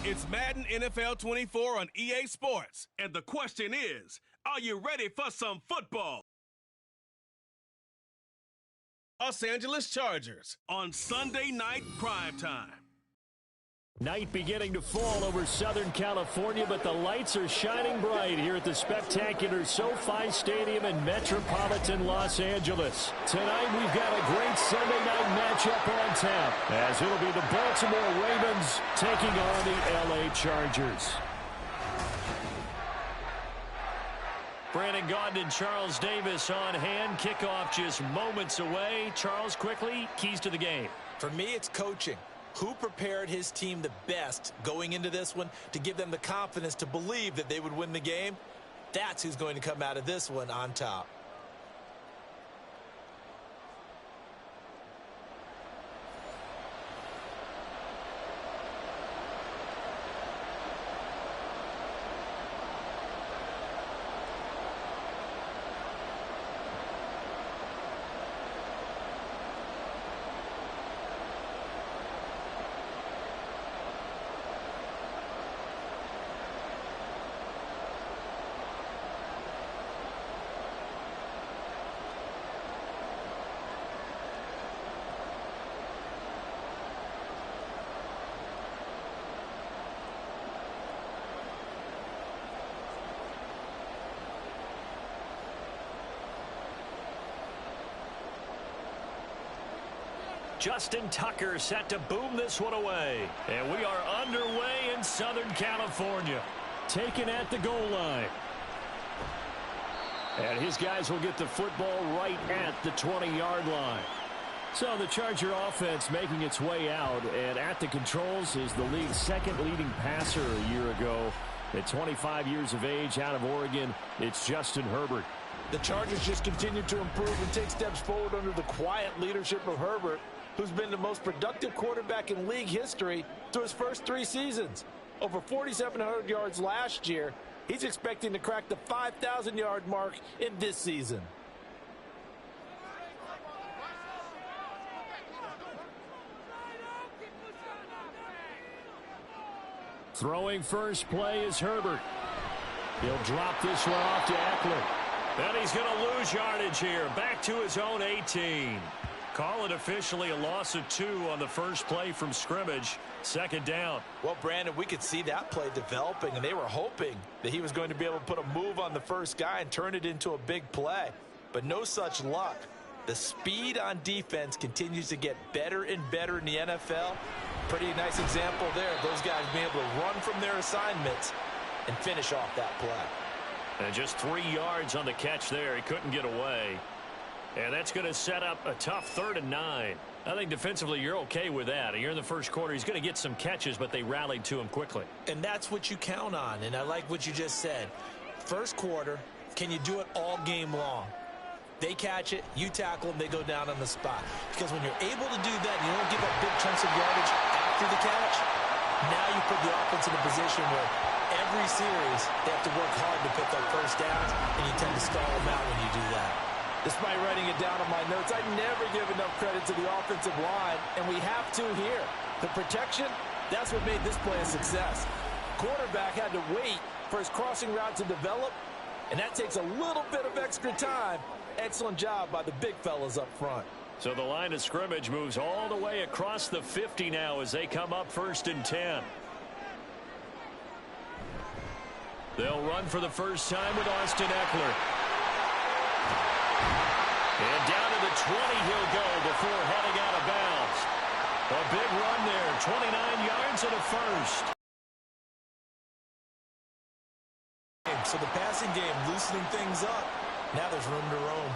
It's Madden NFL 24 on EA Sports. And the question is, are you ready for some football? Los Angeles Chargers on Sunday night primetime. Night beginning to fall over Southern California, but the lights are shining bright here at the spectacular SoFi Stadium in metropolitan Los Angeles. Tonight we've got a great Sunday night matchup on tap, as it'll be the Baltimore Ravens taking on the LA Chargers. Brandon Gaudin and Charles Davis on hand. Kickoff just moments away. Charles, quickly, keys to the game. For me, it's coaching. Who prepared his team the best going into this one to give them the confidence to believe that they would win the game? That's who's going to come out of this one on top. Justin Tucker set to boom this one away. And we are underway in Southern California. Taken at the goal line. And his guys will get the football right at the 20-yard line. So the Charger offense making its way out. And at the controls is the league's second leading passer a year ago. At 25 years of age, out of Oregon, it's Justin Herbert. The Chargers just continue to improve and take steps forward under the quiet leadership of Herbert, who's been the most productive quarterback in league history through his first 3 seasons. Over 4,700 yards last year. He's expecting to crack the 5,000-yard mark in this season. Throwing first play is Herbert. He'll drop this one off to Eckler. And he's going to lose yardage here. Back to his own 18. Call it officially a loss of 2 on the first play from scrimmage. Second down. Well, Brandon, we could see that play developing, and they were hoping that he was going to be able to put a move on the first guy and turn it into a big play. But no such luck. The speed on defense continues to get better and better in the NFL. Pretty nice example there of those guys being able to run from their assignments and finish off that play. And just 3 yards on the catch there. He couldn't get away. And that's going to set up a tough 3rd and 9. I think defensively you're okay with that. You're in the first quarter. He's going to get some catches, but they rallied to him quickly. And that's what you count on, and I like what you just said. First quarter, can you do it all game long? They catch it, you tackle them, they go down on the spot. Because when you're able to do that, you don't give up big chunks of yardage after the catch, now you put the offense in a position where every series they have to work hard to pick up first downs, and you tend to stall them out when you do that. Despite writing it down on my notes, I never give enough credit to the offensive line, and we have to here. The protection, that's what made this play a success. Quarterback had to wait for his crossing route to develop, and that takes a little bit of extra time. Excellent job by the big fellas up front. So the line of scrimmage moves all the way across the 50 now as they come up 1st and 10. They'll run for the first time with Austin Eckler. And down to the 20 he'll go before heading out of bounds. A big run there, 29 yards and a first. So the passing game loosening things up. Now there's room to roam.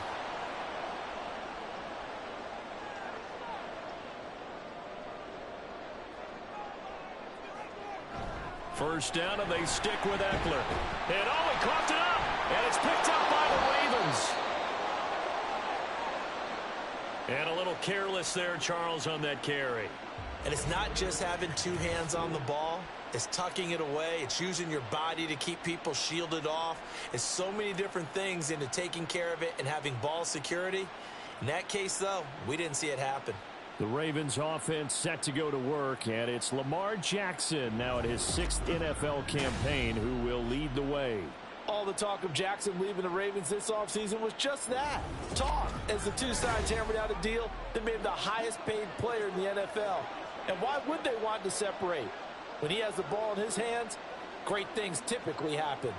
First down, and they stick with Eckler. And he coughed it up. And it's picked up by the Ravens. And a little careless there, Charles, on that carry. And it's not just having 2 hands on the ball. It's tucking it away. It's using your body to keep people shielded off. It's so many different things into taking care of it and having ball security. In that case, though, we didn't see it happen. The Ravens offense set to go to work, and it's Lamar Jackson now at his 6th NFL campaign who will lead the way. All the talk of Jackson leaving the Ravens this offseason was just that, talk, as the two sides hammered out a deal that made him the highest paid player in the NFL. And why would they want to separate? When he has the ball in his hands, great things typically happen.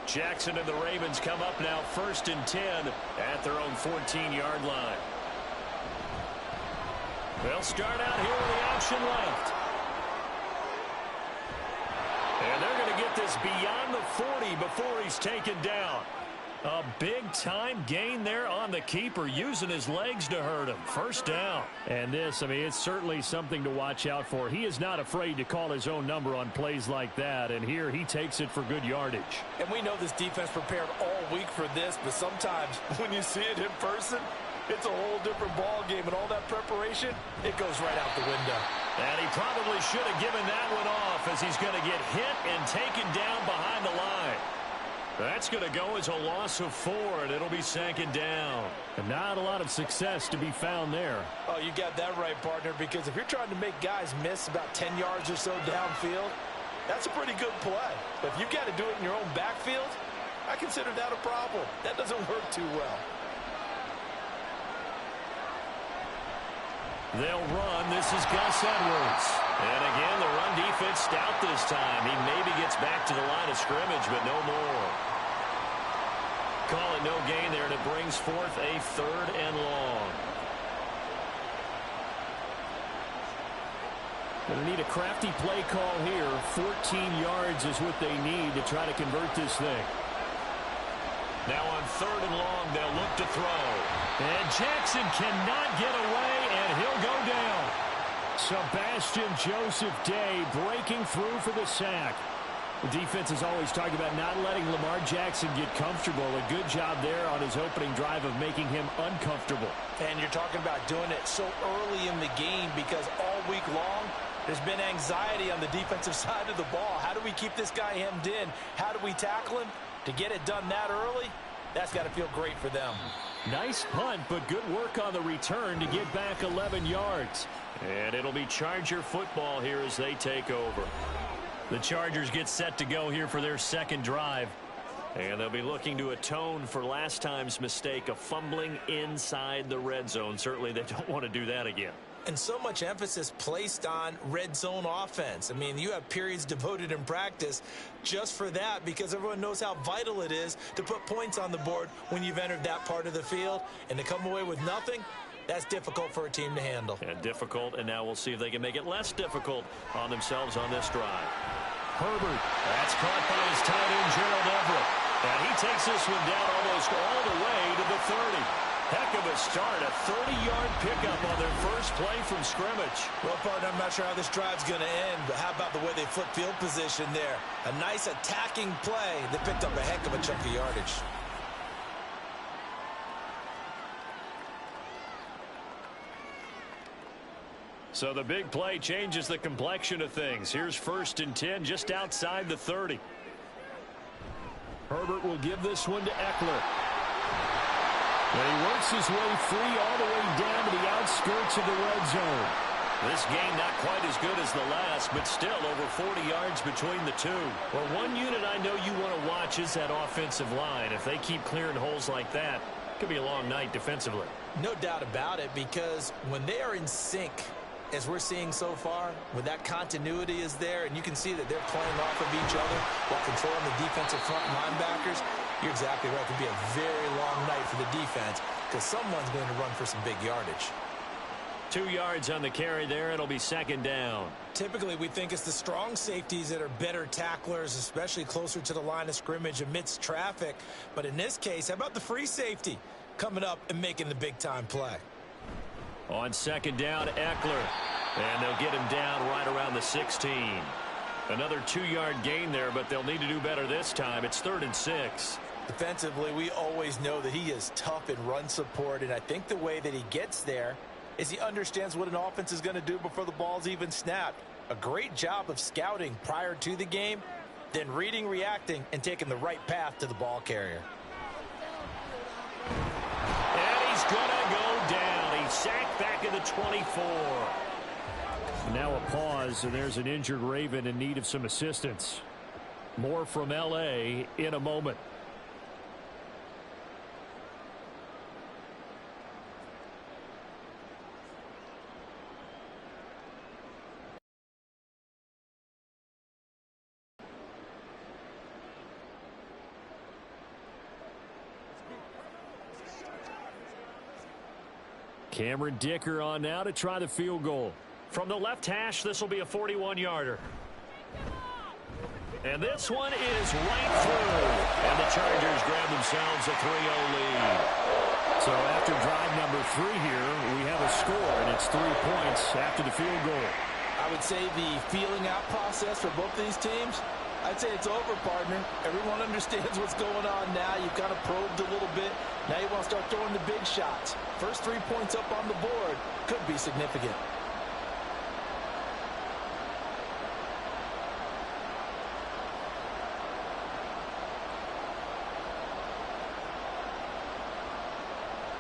Jackson and the Ravens come up now 1st and 10 at their own 14-yard line. They'll start out here with the option left. And they're going to get this beyond the 40 before he's taken down. A big-time gain there on the keeper, using his legs to hurt him. 1st down. And this, I mean, it's certainly something to watch out for. He is not afraid to call his own number on plays like that, and here he takes it for good yardage. And we know this defense prepared all week for this, but sometimes when you see it in person, it's a whole different ball game, and all that preparation, it goes right out the window. And he probably should have given that one off, as he's going to get hit and taken down behind the line. That's going to go as a loss of 4, and it'll be 2nd down. And not a lot of success to be found there. Oh, you got that right, partner, because if you're trying to make guys miss about 10 yards or so downfield, that's a pretty good play. But if you've got to do it in your own backfield, I consider that a problem. That doesn't work too well. They'll run. This is Gus Edwards. And again, the run defense stout this time. He maybe gets back to the line of scrimmage, but no more. Call it no gain there, and it brings forth a 3rd and long. Going to need a crafty play call here. 14 yards is what they need to try to convert this thing. Now on 3rd and long, they'll look to throw. And Jackson cannot get away, and he'll go down. Sebastian Joseph Day breaking through for the sack. The defense is always talking about not letting Lamar Jackson get comfortable. A good job there on his opening drive of making him uncomfortable. And you're talking about doing it so early in the game, because all week long, there's been anxiety on the defensive side of the ball. How do we keep this guy hemmed in? How do we tackle him? To get it done that early, that's got to feel great for them. Nice punt, but good work on the return to get back 11 yards. And it'll be Charger football here as they take over. The Chargers get set to go here for their 2nd drive. And they'll be looking to atone for last time's mistake of fumbling inside the red zone. Certainly they don't want to do that again. And so much emphasis placed on red zone offense. I mean, you have periods devoted in practice just for that, because everyone knows how vital it is to put points on the board when you've entered that part of the field. And to come away with nothing, that's difficult for a team to handle. And difficult, and now we'll see if they can make it less difficult on themselves on this drive. Herbert, that's caught by his tight end, Gerald Everett. And he takes this one down almost all the way to the 30. Heck of a start, a 30-yard pickup on their first play from scrimmage. Well, partner, I'm not sure how this drive's going to end, but how about the way they flip field position there? A nice attacking play that picked up a heck of a chunk of yardage. So the big play changes the complexion of things. Here's 1st and 10 just outside the 30. Herbert will give this one to Eckler. And he works his way free all the way down to the outskirts of the red zone. This game not quite as good as the last, but still over 40 yards between the two. Well, one unit I know you want to watch is that offensive line. If they keep clearing holes like that, it could be a long night defensively. No doubt about it, because when they are in sync, as we're seeing so far, when that continuity is there, and you can see that they're playing off of each other while controlling the defensive front linebackers, you're exactly right. It could be a very long night for the defense, because someone's going to run for some big yardage. 2 yards on the carry there. It'll be 2nd down. Typically, we think it's the strong safeties that are better tacklers, especially closer to the line of scrimmage amidst traffic. But in this case, how about the free safety coming up and making the big-time play? On 2nd down, Eckler. And they'll get him down right around the 16. Another 2-yard gain there, but they'll need to do better this time. It's 3rd and 6. Defensively, we always know that he is tough in run support, and I think the way that he gets there is he understands what an offense is going to do before the ball's even snapped. A great job of scouting prior to the game, then reading, reacting, and taking the right path to the ball carrier. sacked back at the 24. Now a pause, and there's an injured Raven in need of some assistance. More from L.A. in a moment. Cameron Dicker on now to try the field goal. From the left hash, this will be a 41-yarder. And this one is right through. And the Chargers grab themselves a 3-0 lead. So after drive number 3 here, we have a score, and it's 3 points after the field goal. I would say the feeling out process for both these teams, I'd say it's over, partner. Everyone understands what's going on now. You've kind of probed a little bit. Now you want to start throwing the big shots. First 3 points up on the board could be significant.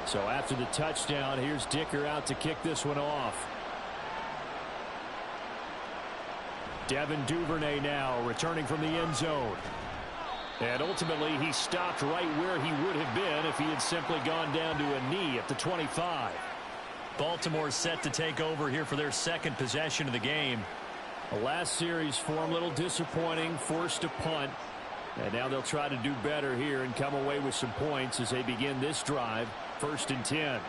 So after the touchdown, here's Dicker out to kick this one off. Devin Duvernay now returning from the end zone. And ultimately, he stopped right where he would have been if he had simply gone down to a knee at the 25. Baltimore set to take over here for their second possession of the game. The last series for him, a little disappointing, forced a punt. And now they'll try to do better here and come away with some points as they begin this drive, 1st and 10.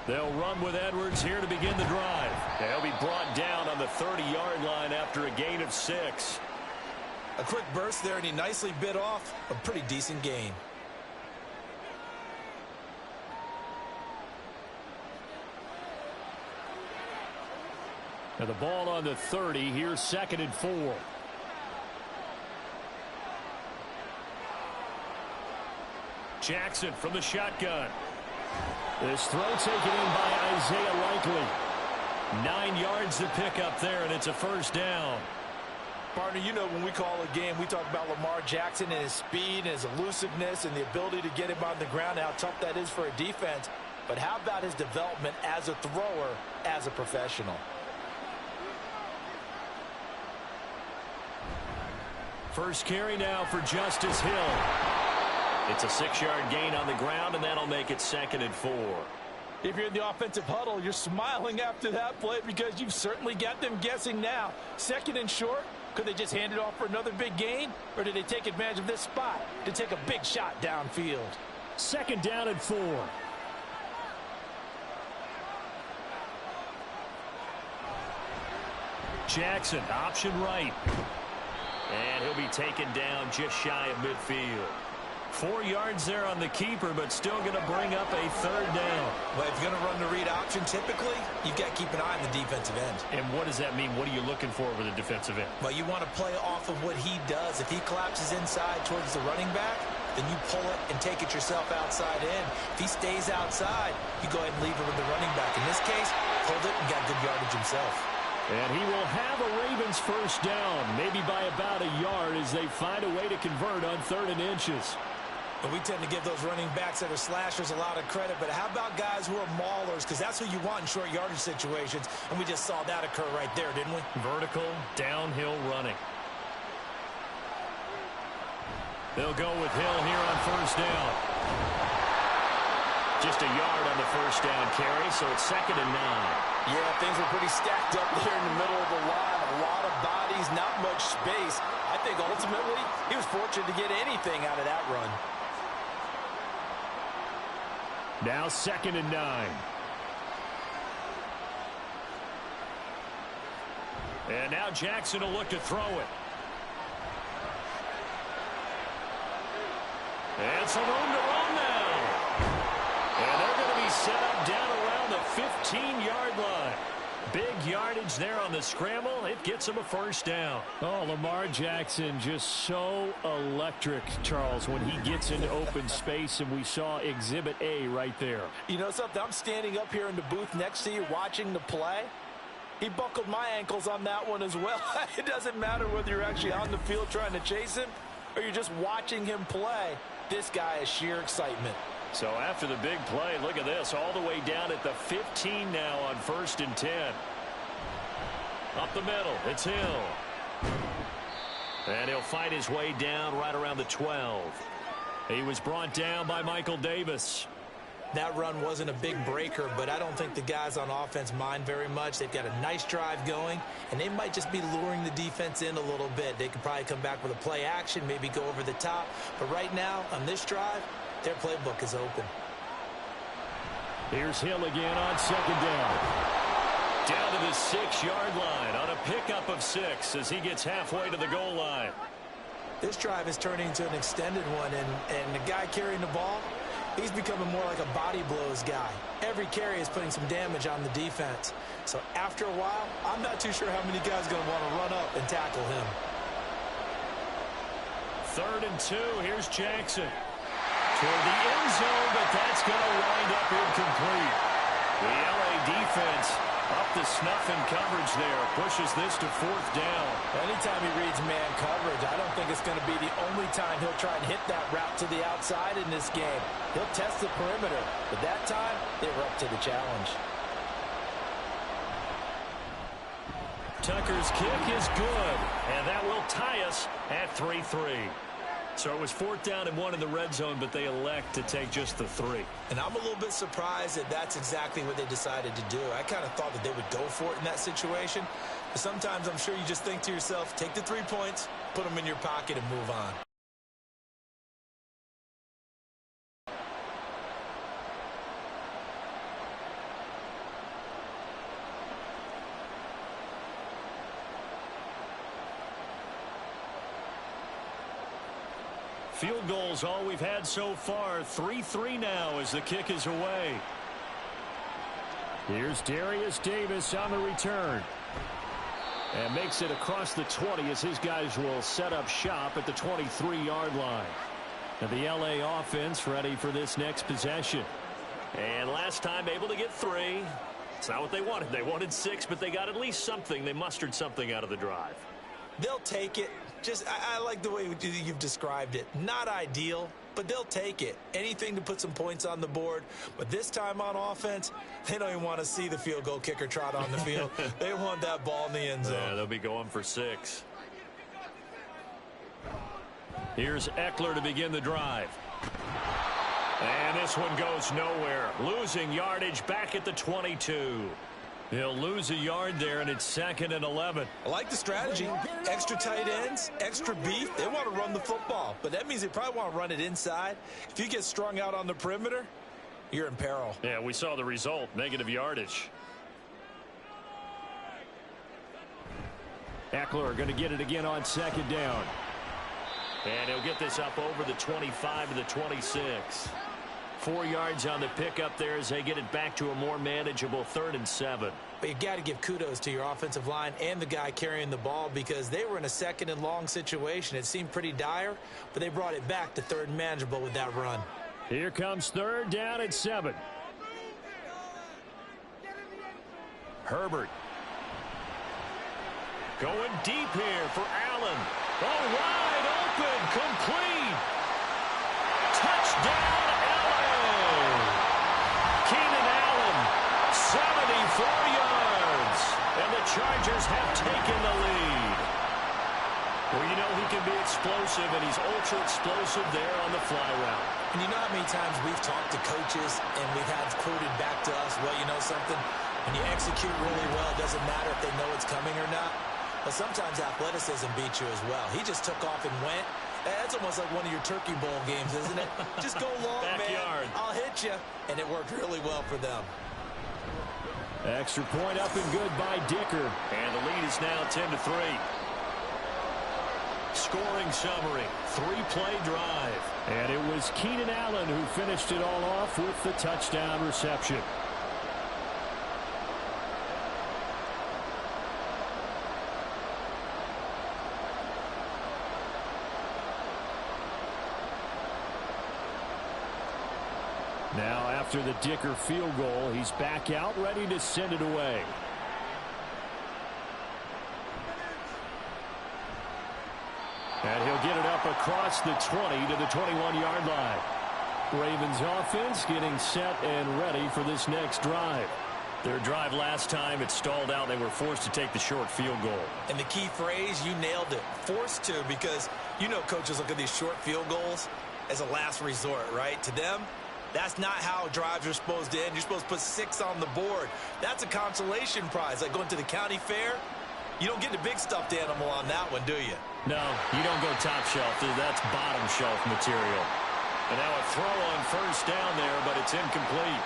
They'll run with Edwards here to begin the drive. They'll be brought down on the 30-yard line after a gain of 6. A quick burst there, and he nicely bit off a pretty decent gain. Now the ball on the 30. Here's 2nd and 4. Jackson from the shotgun. This throw taken in by Isaiah Likely. 9 yards to pick up there, and it's a 1st down. Partner, you know when we call a game, we talk about Lamar Jackson and his speed and his elusiveness and the ability to get him on the ground, how tough that is for a defense. But how about his development as a thrower, as a professional? First carry now for Justice Hill. It's a 6-yard gain on the ground, and that'll make it 2nd and 4. If you're in the offensive huddle, you're smiling after that play because you've certainly got them guessing now. 2nd and short, could they just hand it off for another big gain? Or did they take advantage of this spot to take a big shot downfield? 2nd down and 4. Jackson, option right. And he'll be taken down just shy of midfield. 4 yards there on the keeper, but still going to bring up a 3rd down. Well, if you're going to run the read option, typically, you've got to keep an eye on the defensive end. And what does that mean? What are you looking for with the defensive end? Well, you want to play off of what he does. If he collapses inside towards the running back, then you pull it and take it yourself outside in. If he stays outside, you go ahead and leave it with the running back. In this case, hold it and got good yardage himself. And he will have a Ravens 1st down, maybe by about a yard as they find a way to convert on 3rd and inches. But we tend to give those running backs that are slashers a lot of credit. But how about guys who are maulers? Because that's who you want in short yardage situations. And we just saw that occur right there, didn't we? Vertical, downhill running. They'll go with Hill here on 1st down. Just a yard on the 1st down carry, so it's 2nd and 9. Yeah, things were pretty stacked up there in the middle of the line. A lot of bodies, not much space. I think ultimately he was fortunate to get anything out of that run. Now 2nd and 9. And now Jackson will look to throw it. And some room to run now. And they're going to be set up down around the 15-yard line. Big yardage there on the scramble. It gets him a first down. Oh, Lamar Jackson just so electric, Charles, when he gets into open space, and we saw Exhibit A right there. You know something? I'm standing up here in the booth next to you watching the play. He buckled my ankles on that one as well. It doesn't matter whether you're actually on the field trying to chase him or you're just watching him play. This guy is sheer excitement. So after the big play, look at this, all the way down at the 15 now on 1st and 10. Up the middle, it's Hill. And he'll fight his way down right around the 12. He was brought down by Michael Davis. That run wasn't a big breaker, but I don't think the guys on offense mind very much. They've got a nice drive going, and they might just be luring the defense in a little bit. They could probably come back with a play action, maybe go over the top. But right now, on this drive, their playbook is open. Here's Hill again on 2nd down. Down to the 6-yard line on a pickup of 6 as he gets halfway to the goal line. This drive is turning into an extended one, and the guy carrying the ball, he's becoming more like a body blows guy. Every carry is putting some damage on the defense. So after a while, I'm not too sure how many guys are going to want to run up and tackle him. 3rd and 2, here's Jackson. Toward the end zone, but that's going to wind up incomplete. The LA defense up to snuff in coverage there. Pushes this to 4th down. Anytime he reads man coverage, I don't think it's going to be the only time he'll try and hit that route to the outside in this game. He'll test the perimeter, but that time, they were up to the challenge. Tucker's kick is good, and that will tie us at 3-3. So it was 4th down and 1 in the red zone, but they elect to take just the 3. And I'm a little bit surprised that that's exactly what they decided to do. I kind of thought that they would go for it in that situation. But sometimes I'm sure you just think to yourself, take the 3 points, put them in your pocket, and move on. Field goals all we've had so far. 3-3 now as the kick is away. Here's Darius Davis on the return. And makes it across the 20 as his guys will set up shop at the 23-yard line. And the LA offense ready for this next possession. And last time able to get 3. It's not what they wanted. They wanted 6, but they got at least something. They mustered something out of the drive. They'll take it. I like the way you've described it. Not ideal, but they'll take it. Anything to put some points on the board. But this time on offense, they don't even want to see the field goal kicker trot on the field. They want that ball in the end zone. Yeah, they'll be going for 6. Here's Eckler to begin the drive. And this one goes nowhere. Losing yardage back at the 22. He'll lose a yard there, and it's 2nd and 11. I like the strategy. Extra tight ends, extra beef. They want to run the football, but that means they probably want to run it inside. If you get strung out on the perimeter, you're in peril. Yeah, we saw the result, negative yardage. Eckler going to get it again on 2nd down. And he'll get this up over the 25 to the 26. 4 yards on the pickup there as they get it back to a more manageable 3rd and 7. But you got to give kudos to your offensive line and the guy carrying the ball because they were in a 2nd and long situation. It seemed pretty dire, but they brought it back to 3rd and manageable with that run. Here comes 3rd down at 7. Herbert. Going deep here for Allen. Oh, wide open, complete. Touchdown. Keenan Allen, 74 yards, and the Chargers have taken the lead. Well, you know he can be explosive, and he's ultra-explosive there on the fly route. And you know how many times we've talked to coaches, and we've had quoted back to us, well, you know something? When you execute really well, it doesn't matter if they know it's coming or not. But sometimes athleticism beats you as well. He just took off and went. That's almost like one of your Turkey Bowl games, isn't it? Just go long, Backyard. man. I'll hit you. And it worked really well for them. Extra point up and good by Dicker. And the lead is now 10-3. Scoring summary, 3-play drive. And it was Keenan Allen who finished it all off with the touchdown reception. Now after the Dicker field goal, he's back out ready to send it away. And he'll get it up across the 20 to the 21-yard line. Ravens offense getting set and ready for this next drive. Their drive last time, it stalled out. They were forced to take the short field goal. And the key phrase, you nailed it. Forced to, because you know coaches look at these short field goals as a last resort, right? To them, that's not how drives are supposed to end. You're supposed to put 6 on the board. That's a consolation prize. Like going to the county fair, you don't get the big stuffed animal on that one, do you? No, you don't go top shelf. That's bottom shelf material. And now a throw on first down there, but it's incomplete.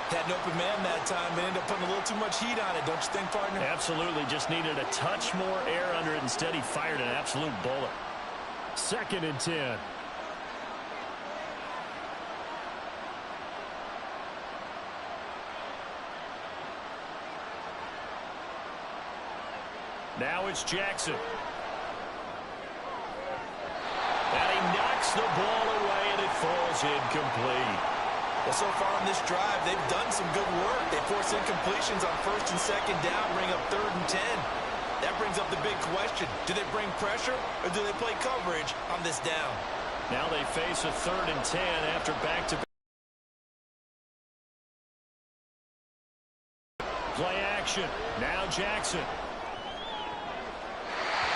Had an open man that time, but ended up putting a little too much heat on it, don't you think, partner? Absolutely. Just needed a touch more air under it. Instead, he fired an absolute bullet. 2nd and 10. Now it's Jackson. And he knocks the ball away, and it falls incomplete. Well, so far on this drive, they've done some good work. They force incompletions on 1st and 2nd down, bring up 3rd and 10. That brings up the big question. Do they bring pressure, or do they play coverage on this down? Now they face a 3rd and 10 after back-to-back. Play action. Now Jackson.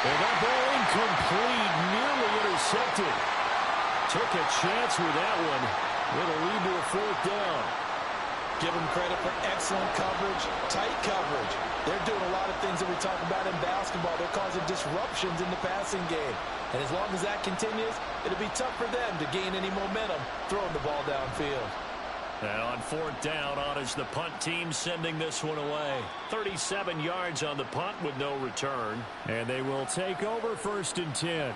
And that ball incomplete, nearly intercepted. Took a chance with that one. It'll lead to a 4th down. Give them credit for excellent coverage, tight coverage. They're doing a lot of things that we talk about in basketball. They're causing disruptions in the passing game. And as long as that continues, it'll be tough for them to gain any momentum throwing the ball downfield. Now on 4th down, on is the punt team sending this one away. 37 yards on the punt with no return. And they will take over 1st and 10.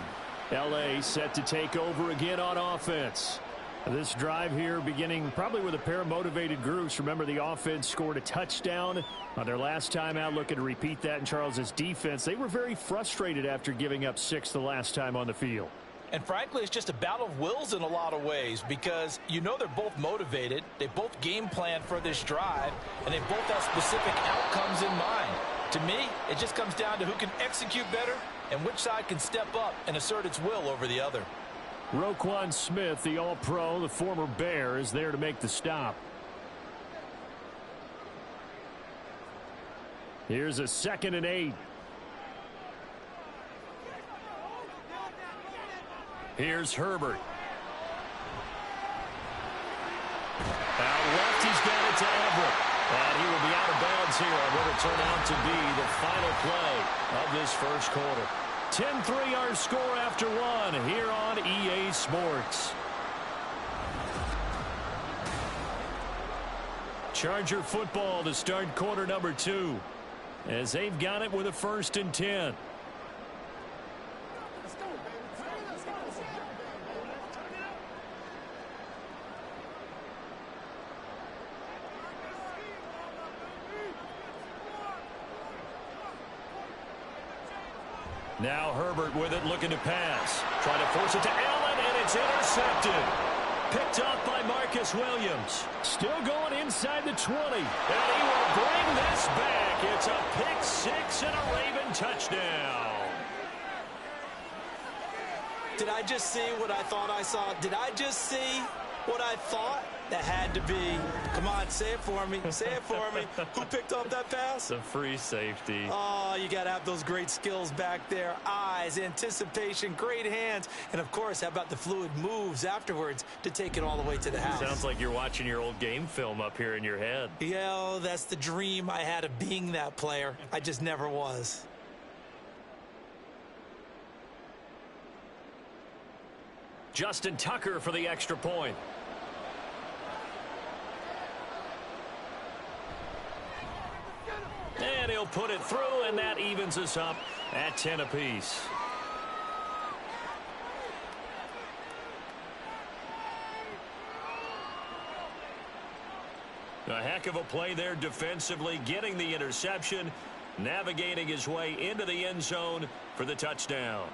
L.A. set to take over again on offense. This drive here beginning probably with a pair of motivated groups. Remember, the offense scored a touchdown on their last time out. Looking to repeat that in Charles's defense. They were very frustrated after giving up 6 the last time on the field. And frankly, it's just a battle of wills in a lot of ways, because you know they're both motivated. They both game plan for this drive, and they both have specific outcomes in mind. To me, it just comes down to who can execute better and which side can step up and assert its will over the other. Roquan Smith, the All-Pro, the former Bear, is there to make the stop. Here's a 2nd and 8. Here's Herbert. Out left, he's got it to Everett. And he will be out of bounds here on what will turn out to be the final play of this first quarter. 10-3 our score after 1 here on EA Sports. Charger football to start quarter number 2 as they've got it with a 1st and 10. Now Herbert with it, looking to pass. Trying to force it to Allen, and it's intercepted. Picked off by Marcus Williams. Still going inside the 20. And he will bring this back. It's a pick 6 and a Raven touchdown. Did I just see what I thought I saw? Did I just see what I thought? That had to be. Come on, say it for me. Say it for me. Who picked up that pass? The free safety. Oh, you got to have those great skills back there. Eyes, anticipation, great hands. And, of course, how about the fluid moves afterwards to take it all the way to the house? Sounds like you're watching your old game film up here in your head. Yeah, that's the dream I had of being that player. I just never was. Justin Tucker for the extra point. And he'll put it through, and that evens us up at 10 apiece. A heck of a play there defensively, getting the interception, navigating his way into the end zone for the touchdown.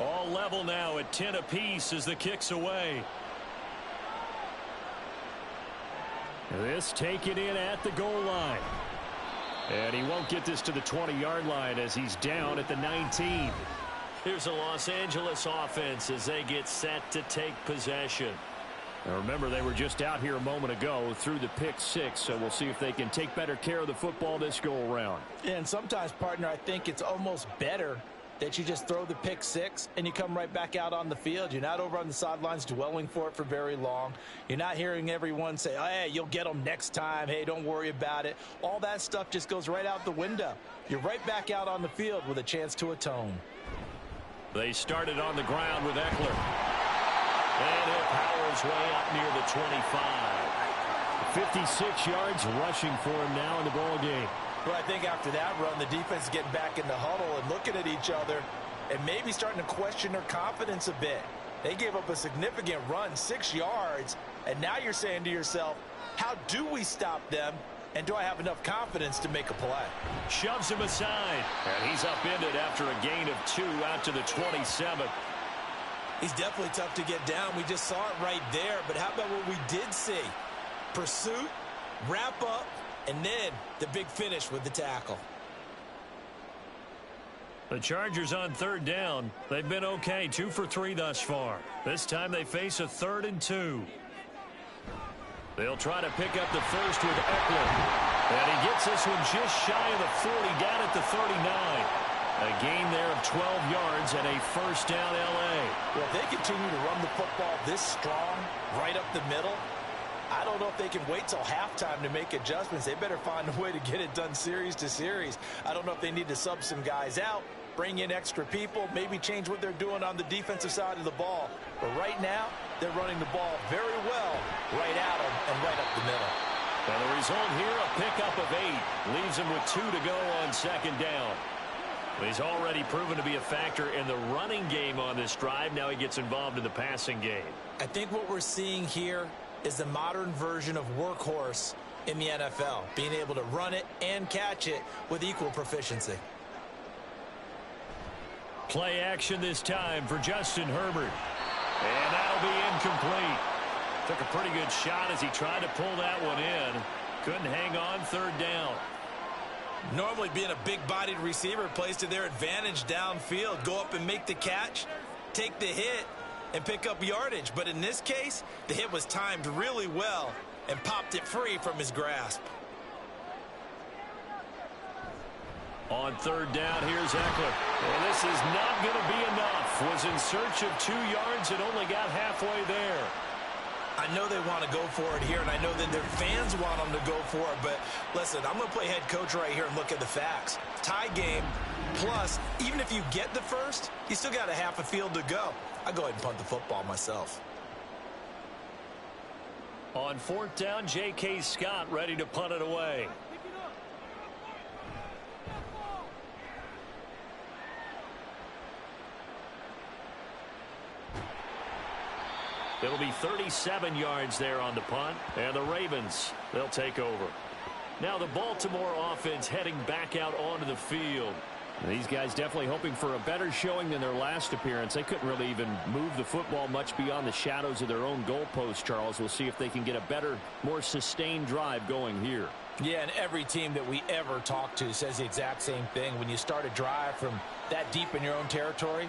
All level now at 10 apiece as the kick's away. This taken in at the goal line. And he won't get this to the 20-yard line as he's down at the 19. Here's a Los Angeles offense as they get set to take possession. Now remember, they were just out here a moment ago through the pick six, so we'll see if they can take better care of the football this go-around. And sometimes, partner, I think it's almost better that you just throw the pick six and you come right back out on the field. You're not over on the sidelines dwelling for it for very long. You're not hearing everyone say, oh, hey, you'll get them next time. Hey, don't worry about it. All that stuff just goes right out the window. You're right back out on the field with a chance to atone. They started on the ground with Eckler. And he'll power his way up near the 25. 56 yards rushing for him now in the ball game. Well, I think after that run, the defense is getting back in the huddle and looking at each other and maybe starting to question their confidence a bit. They gave up a significant run, 6 yards, and now you're saying to yourself, how do we stop them, and do I have enough confidence to make a play? Shoves him aside, and he's upended after a gain of 2 out to the 27. He's definitely tough to get down. We just saw it right there, but how about what we did see? Pursuit, wrap up, and then the big finish with the tackle. The Chargers on third down. They've been okay, 2 for 3 thus far. This time they face a 3rd and 2. They'll try to pick up the first with Eckler. And he gets this one just shy of the 40, down at the 39. A gain there of 12 yards and a first down L.A. Well, if they continue to run the football this strong, right up the middle, I don't know if they can wait till halftime to make adjustments. They better find a way to get it done series to series. I don't know if they need to sub some guys out, bring in extra people, maybe change what they're doing on the defensive side of the ball. But right now, they're running the ball very well right at them and right up the middle. And the result here, a pickup of 8. Leaves him with 2 to go on second down. He's already proven to be a factor in the running game on this drive. Now he gets involved in the passing game. I think what we're seeing here is the modern version of workhorse in the NFL, being able to run it and catch it with equal proficiency. Play action this time for Justin Herbert. And that'll be incomplete. Took a pretty good shot as he tried to pull that one in. Couldn't hang on third down. Normally being a big-bodied receiver plays to their advantage downfield. Go up and make the catch, take the hit, and pick up yardage. But in this case, the hit was timed really well and popped it free from his grasp. On third down, here's Eckler. And this is not going to be enough. Was in search of 2 yards and only got halfway there. I know they want to go for it here, and I know that their fans want them to go for it. But listen, I'm going to play head coach right here and look at the facts. Tie game, plus, even if you get the first, you still got a half a field to go. I go ahead and punt the football myself. On fourth down, J.K. Scott ready to punt it away. It'll be 37 yards there on the punt, and the Ravens, they'll take over. Now the Baltimore offense heading back out onto the field. These guys definitely hoping for a better showing than their last appearance. They couldn't really even move the football much beyond the shadows of their own goalpost, Charles. We'll see if they can get a better, more sustained drive going here. Yeah, and every team that we ever talk to says the exact same thing. When you start a drive from that deep in your own territory,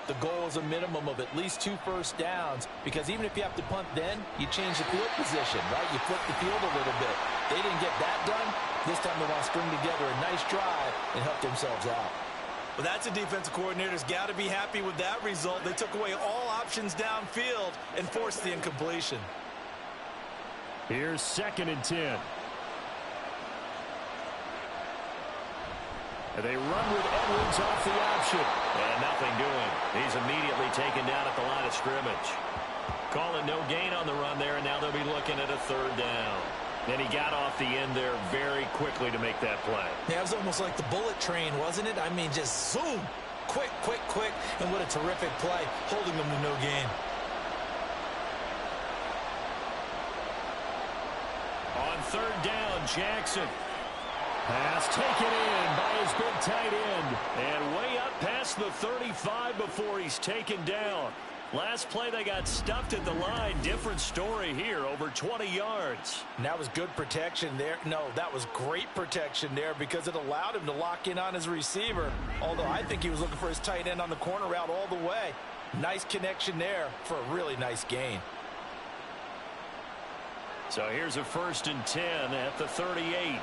the goal is a minimum of at least 2 first downs, because even if you have to punt then, you change the field position, right? You flip the field a little bit. They didn't get that done. This time they want to string together a nice drive and help themselves out. Well, that's a defensive coordinator's got to be happy with that result. They took away all options downfield and forced the incompletion. Here's 2nd and 10. And they run with Edwards off the option. And nothing doing. He's immediately taken down at the line of scrimmage. Calling no gain on the run there, and now they'll be looking at a 3rd down. And he got off the end there very quickly to make that play. Yeah, it was almost like the bullet train, wasn't it? I mean, just zoom. Quick, quick, quick. And what a terrific play, holding them to no gain. On 3rd down, Jackson. Pass taken in by his big tight end. And way up past the 35 before he's taken down. Last play, they got stuffed at the line. Different story here, over 20 yards. And that was good protection there. No, that was great protection there because it allowed him to lock in on his receiver. Although I think he was looking for his tight end on the corner route all the way. Nice connection there for a really nice gain. So here's a 1st and 10 at the 38.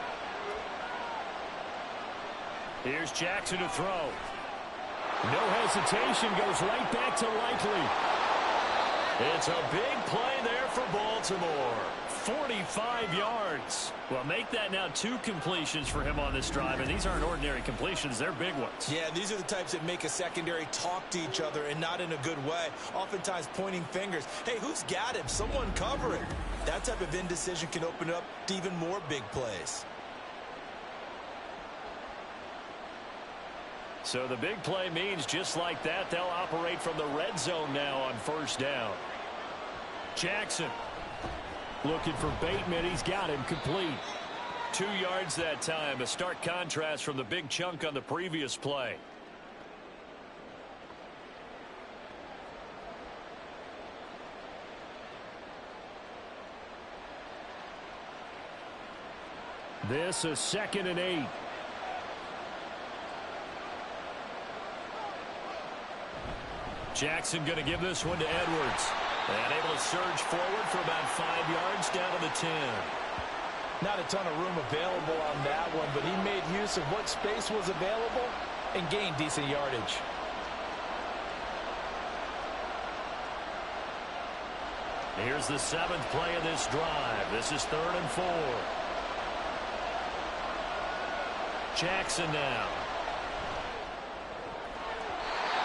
Here's Jackson to throw. No hesitation, goes right back to Likely. It's a big play there for Baltimore. 45 yards. Well, make that now 2 completions for him on this drive, and these aren't ordinary completions. They're big ones. Yeah, these are the types that make a secondary talk to each other and not in a good way. Oftentimes pointing fingers. Hey, who's got him? Someone cover it. That type of indecision can open up to even more big plays. So the big play means just like that, they'll operate from the red zone now on 1st down. Jackson looking for Bateman. He's got him complete. 2 yards that time. A stark contrast from the big chunk on the previous play. This is 2nd and 8. Jackson going to give this one to Edwards. And able to surge forward for about 5 yards down to the 10. Not a ton of room available on that one, but he made use of what space was available and gained decent yardage. Here's the 7th play of this drive. This is 3rd and 4. Jackson now.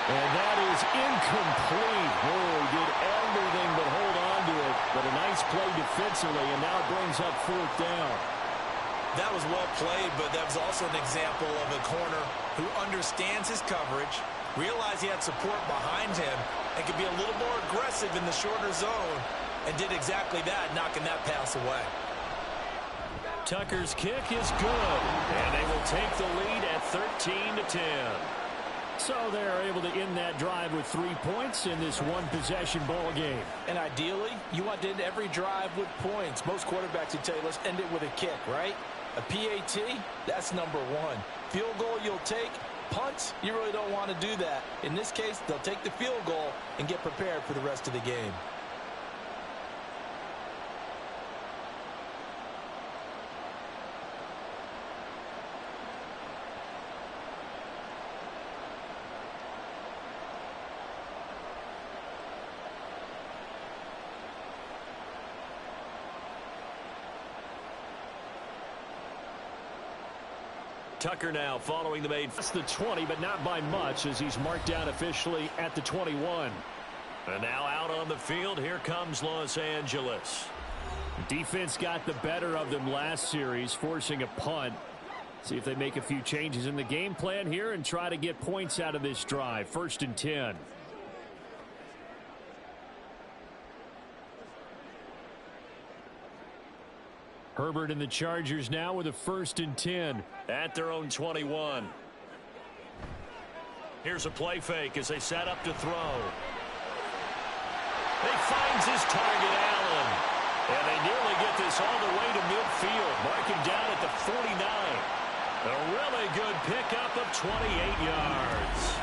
And that is incomplete. Oh, he did everything but hold on to it. But a nice play defensively, and now it brings up 4th down. That was well played, but that was also an example of a corner who understands his coverage, realized he had support behind him, and could be a little more aggressive in the shorter zone, and did exactly that, knocking that pass away. Tucker's kick is good, and they will take the lead at 13-10. So they're able to end that drive with 3 points in this one-possession ball game. And ideally, you want to end every drive with points. Most quarterbacks would tell you, let's end it with a kick, right? A PAT, that's number 1. Field goal you'll take. Punts, you really don't want to do that. In this case, they'll take the field goal and get prepared for the rest of the game. Tucker now following the made. That's the 20, but not by much as he's marked down officially at the 21. And now out on the field, here comes Los Angeles. Defense got the better of them last series, forcing a punt. See if they make a few changes in the game plan here and try to get points out of this drive. 1st and 10. Herbert and the Chargers now with a 1st and 10 at their own 21. Here's a play fake as they set up to throw. He finds his target, Allen. And they nearly get this all the way to midfield. Mark him down at the 49. A really good pickup of 28 yards.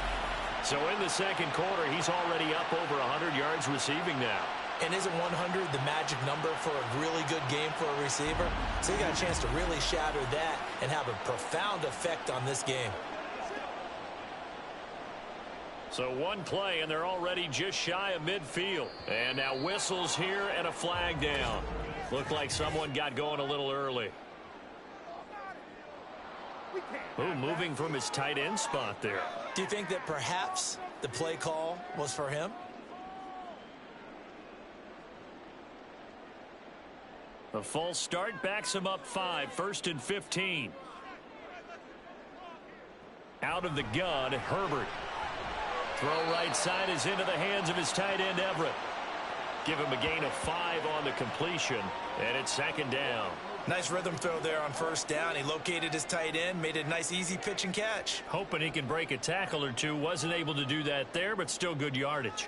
So in the 2nd quarter, he's already up over 100 yards receiving now. And isn't 100 the magic number for a really good game for a receiver? So he got a chance to really shatter that and have a profound effect on this game. So one play, and they're already just shy of midfield. And now whistles here and a flag down. Looked like someone got going a little early. Ooh, moving from his tight end spot there. Do you think that perhaps the play call was for him? A false start backs him up 5, 1st and 15. Out of the gun, Herbert. Throw right side is into the hands of his tight end, Everett. Give him a gain of 5 on the completion, and it's 2nd down. Nice rhythm throw there on first down. He located his tight end, made it a nice easy pitch and catch. Hoping he can break a tackle or two. Wasn't able to do that there, but still good yardage.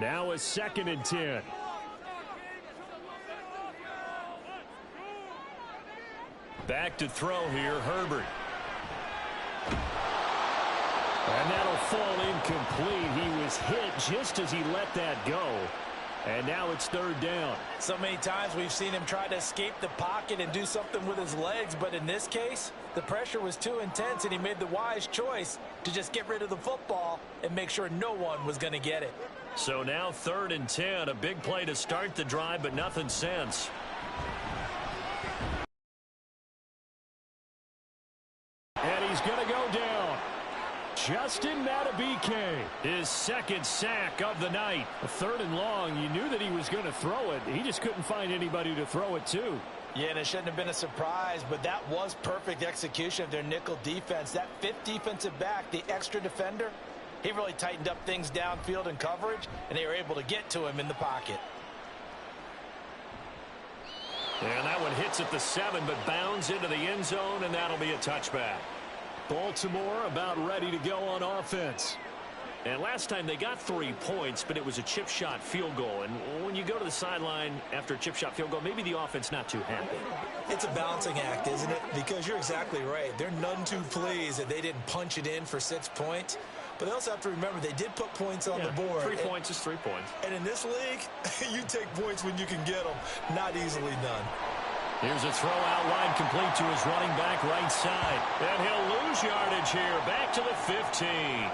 Now a 2nd and 10. Back to throw here, Herbert. And that'll fall incomplete. He was hit just as he let that go. And now it's 3rd down. So many times we've seen him try to escape the pocket and do something with his legs, but in this case, the pressure was too intense, and he made the wise choice to just get rid of the football and make sure no one was going to get it. So now 3rd and 10, a big play to start the drive, but nothing since. And he's going to go down. Justin Matabike, his 2nd sack of the night. A 3rd and long. You knew that he was going to throw it. He just couldn't find anybody to throw it to. Yeah, and it shouldn't have been a surprise, but that was perfect execution of their nickel defense. That 5th defensive back, the extra defender, he really tightened up things downfield in coverage, and they were able to get to him in the pocket. And that one hits at the 7, but bounds into the end zone, and that'll be a touchback. Baltimore about ready to go on offense. And last time they got 3 points, but it was a chip shot field goal. And when you go to the sideline after a chip shot field goal, maybe the offense not too happy. It's a balancing act, isn't it? Because you're exactly right. They're none too pleased that they didn't punch it in for 6 points. But they also have to remember they did put points on the board. 3 points is 3 points. And in this league, you take points when you can get them. Not easily done. Here's a throw out wide, complete to his running back right side. And he'll lose yardage here, back to the 15.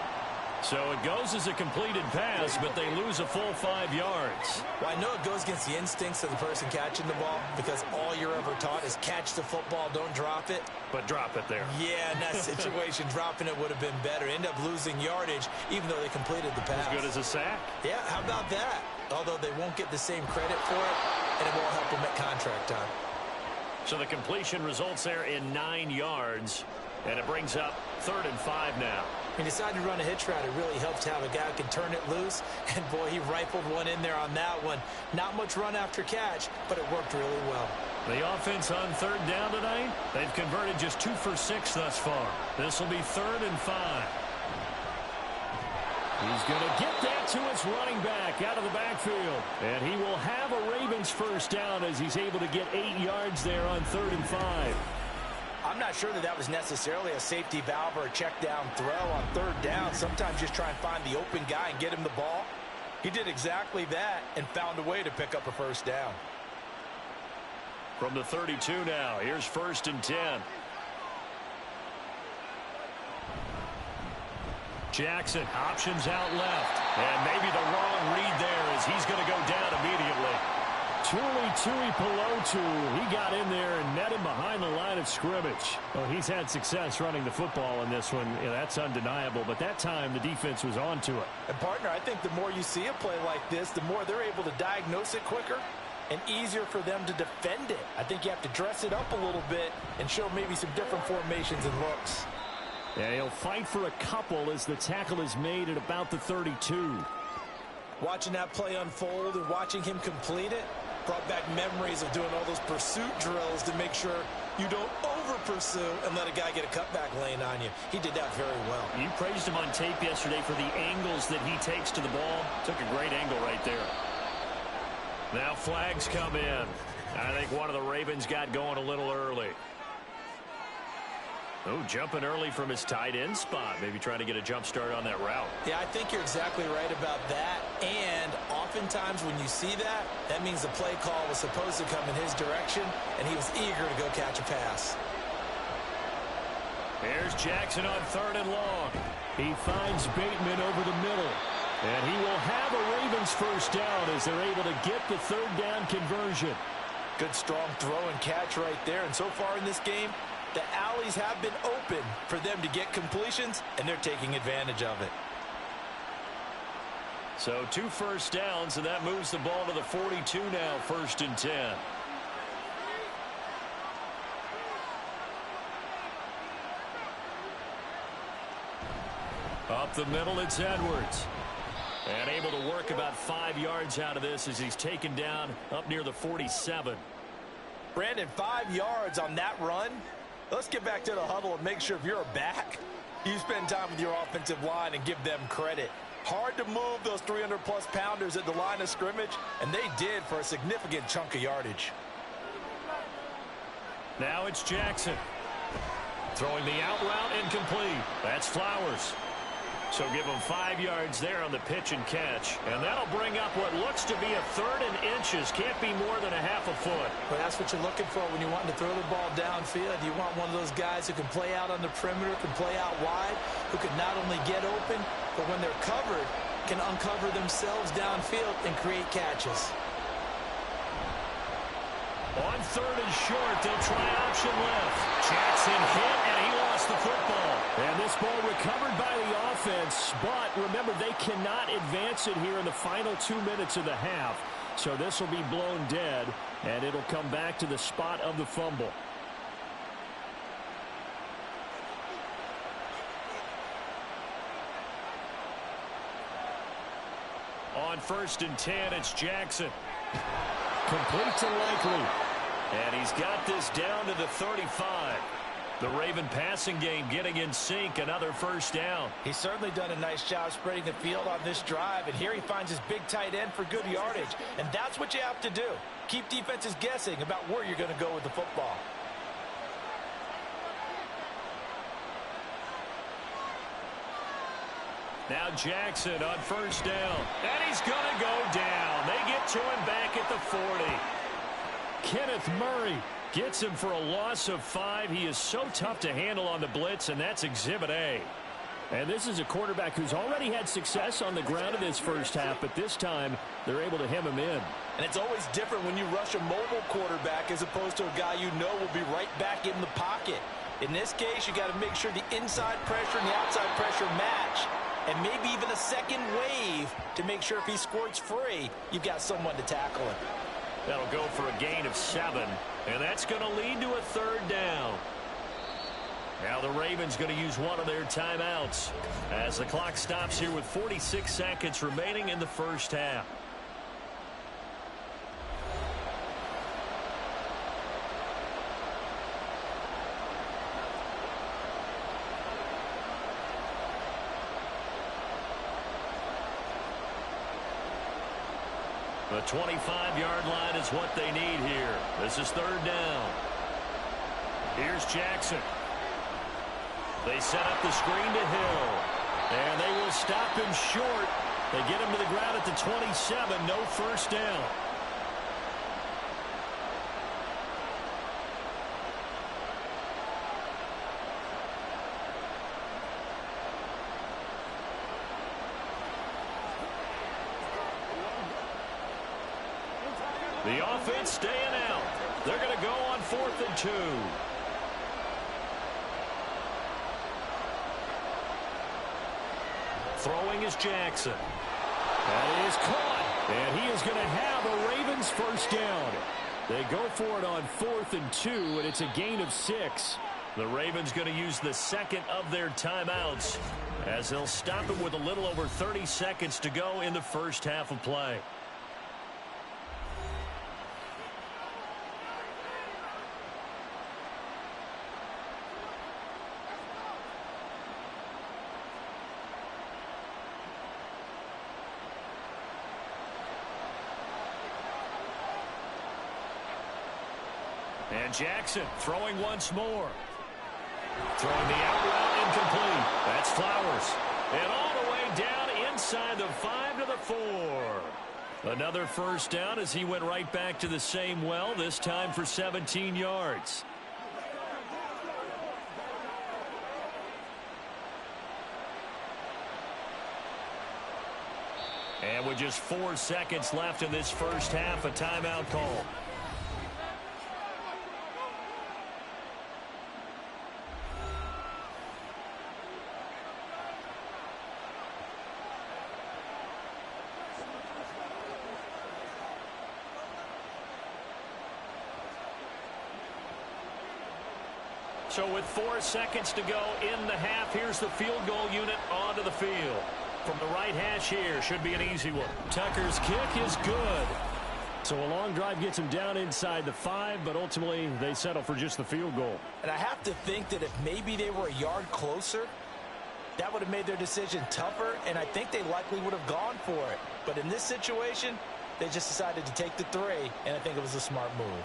So it goes as a completed pass, but they lose a full 5 yards. Well, I know it goes against the instincts of the person catching the ball, because all you're ever taught is catch the football, don't drop it. But drop it there. Yeah, in that situation, dropping it would have been better. End up losing yardage, even though they completed the pass. As good as a sack. Yeah, how about that? Although they won't get the same credit for it, and it won't help them at contract time. So the completion results there in 9 yards, and it brings up 3rd and 5 now. He decided to run a hitch route. It really helps to have a guy who can turn it loose, and boy, he rifled one in there on that one. Not much run after catch, but it worked really well. The offense on 3rd down tonight, they've converted just 2 for 6 thus far. This will be 3rd and 5. He's going to get that to his running back out of the backfield. And he will have a Ravens first down as he's able to get 8 yards there on 3rd and 5. I'm not sure that was necessarily a safety valve or a check down throw on 3rd down. Sometimes just try and find the open guy and get him the ball. He did exactly that and found a way to pick up a first down. From the 32 now, here's 1st and 10. Jackson, options out left. And maybe the wrong read there as he's going to go down immediately. Tuli Pelotu, he got in there and net him behind the line of scrimmage. Well, he's had success running the football in this one. Yeah, that's undeniable, but that time the defense was on to it. And, partner, I think the more you see a play like this, the more they're able to diagnose it quicker and easier for them to defend it. I think you have to dress it up a little bit and show maybe some different formations and looks. Yeah, he'll fight for a couple as the tackle is made at about the 32. Watching that play unfold and watching him complete it brought back memories of doing all those pursuit drills to make sure you don't over-pursue and let a guy get a cutback lane on you. He did that very well. You praised him on tape yesterday for the angles that he takes to the ball. Took a great angle right there. Now flags come in. I think one of the Ravens got going a little early. Oh, jumping early from his tight end spot. Maybe trying to get a jump start on that route. Yeah, I think you're exactly right about that. And oftentimes when you see that, that means the play call was supposed to come in his direction, and he was eager to go catch a pass. Here's Jackson on 3rd and long. He finds Bateman over the middle. And he will have a Ravens first down as they're able to get the 3rd down conversion. Good strong throw and catch right there. And so far in this game, the alleys have been open for them to get completions, and they're taking advantage of it. So 2 first downs, and that moves the ball to the 42 now, 1st and 10. Up the middle, it's Edwards. And able to work about 5 yards out of this as he's taken down up near the 47. Brandon, 5 yards on that run. Let's get back to the huddle and make sure if you're a back, you spend time with your offensive line and give them credit. Hard to move those 300-plus pounders at the line of scrimmage, and they did for a significant chunk of yardage. Now it's Jackson. Throwing the out route incomplete. That's Flowers. So give him 5 yards there on the pitch and catch. And that'll bring up what looks to be a 3rd and inches. Can't be more than a half a foot. Well, that's what you're looking for when you're wanting to throw the ball downfield. You want one of those guys who can play out on the perimeter, can play out wide, who can not only get open, but when they're covered, can uncover themselves downfield and create catches. On 3rd and short, they'll try option left. Jackson hit, and he lost the football. And this ball recovered by the offense, but remember, they cannot advance it here in the final 2 minutes of the half. So this will be blown dead, and it'll come back to the spot of the fumble. On 1st and 10, it's Jackson. Complete to Likely. And he's got this down to the 35. The Raven passing game getting in sync. Another first down. He's certainly done a nice job spreading the field on this drive. And here he finds his big tight end for good yardage. And that's what you have to do. Keep defenses guessing about where you're going to go with the football. Now Jackson on first down. And he's going to go down. They get to him back at the 40. Kenneth Murray gets him for a loss of 5. He is so tough to handle on the blitz, and that's Exhibit A. And this is a quarterback who's already had success on the ground in this first half, but this time they're able to hem him in. And it's always different when you rush a mobile quarterback as opposed to a guy you know will be right back in the pocket. In this case, you got to make sure the inside pressure and the outside pressure match, and maybe even a second wave to make sure if he squirts free, you've got someone to tackle him. That'll go for a gain of 7, and that's going to lead to a 3rd down. Now the Ravens going to use one of their timeouts as the clock stops here with 46 seconds remaining in the first half. The 25-yard line is what they need here. This is 3rd down. Here's Jackson. They set up the screen to Hill. And they will stop him short. They get him to the ground at the 27. No first down. The offense staying out. They're going to go on 4th and 2. Throwing is Jackson. That is caught. And he is going to have a Ravens first down. They go for it on 4th and 2, and it's a gain of 6. The Ravens going to use the second of their timeouts as they'll stop it with a little over 30 seconds to go in the first half of play. And Jackson throwing once more. Throwing the out route incomplete. That's Flowers. And all the way down inside the 5 to the 4. Another first down as he went right back to the same well, this time for 17 yards. And with just 4 seconds left in this first half, a timeout call. So with 4 seconds to go in the half, here's the field goal unit onto the field. From the right hash here, should be an easy one. Tucker's kick is good. So a long drive gets them down inside the 5, but ultimately they settle for just the field goal. And I have to think that if maybe they were a yard closer, that would have made their decision tougher, and I think they likely would have gone for it. But in this situation, they just decided to take the 3, and I think it was a smart move.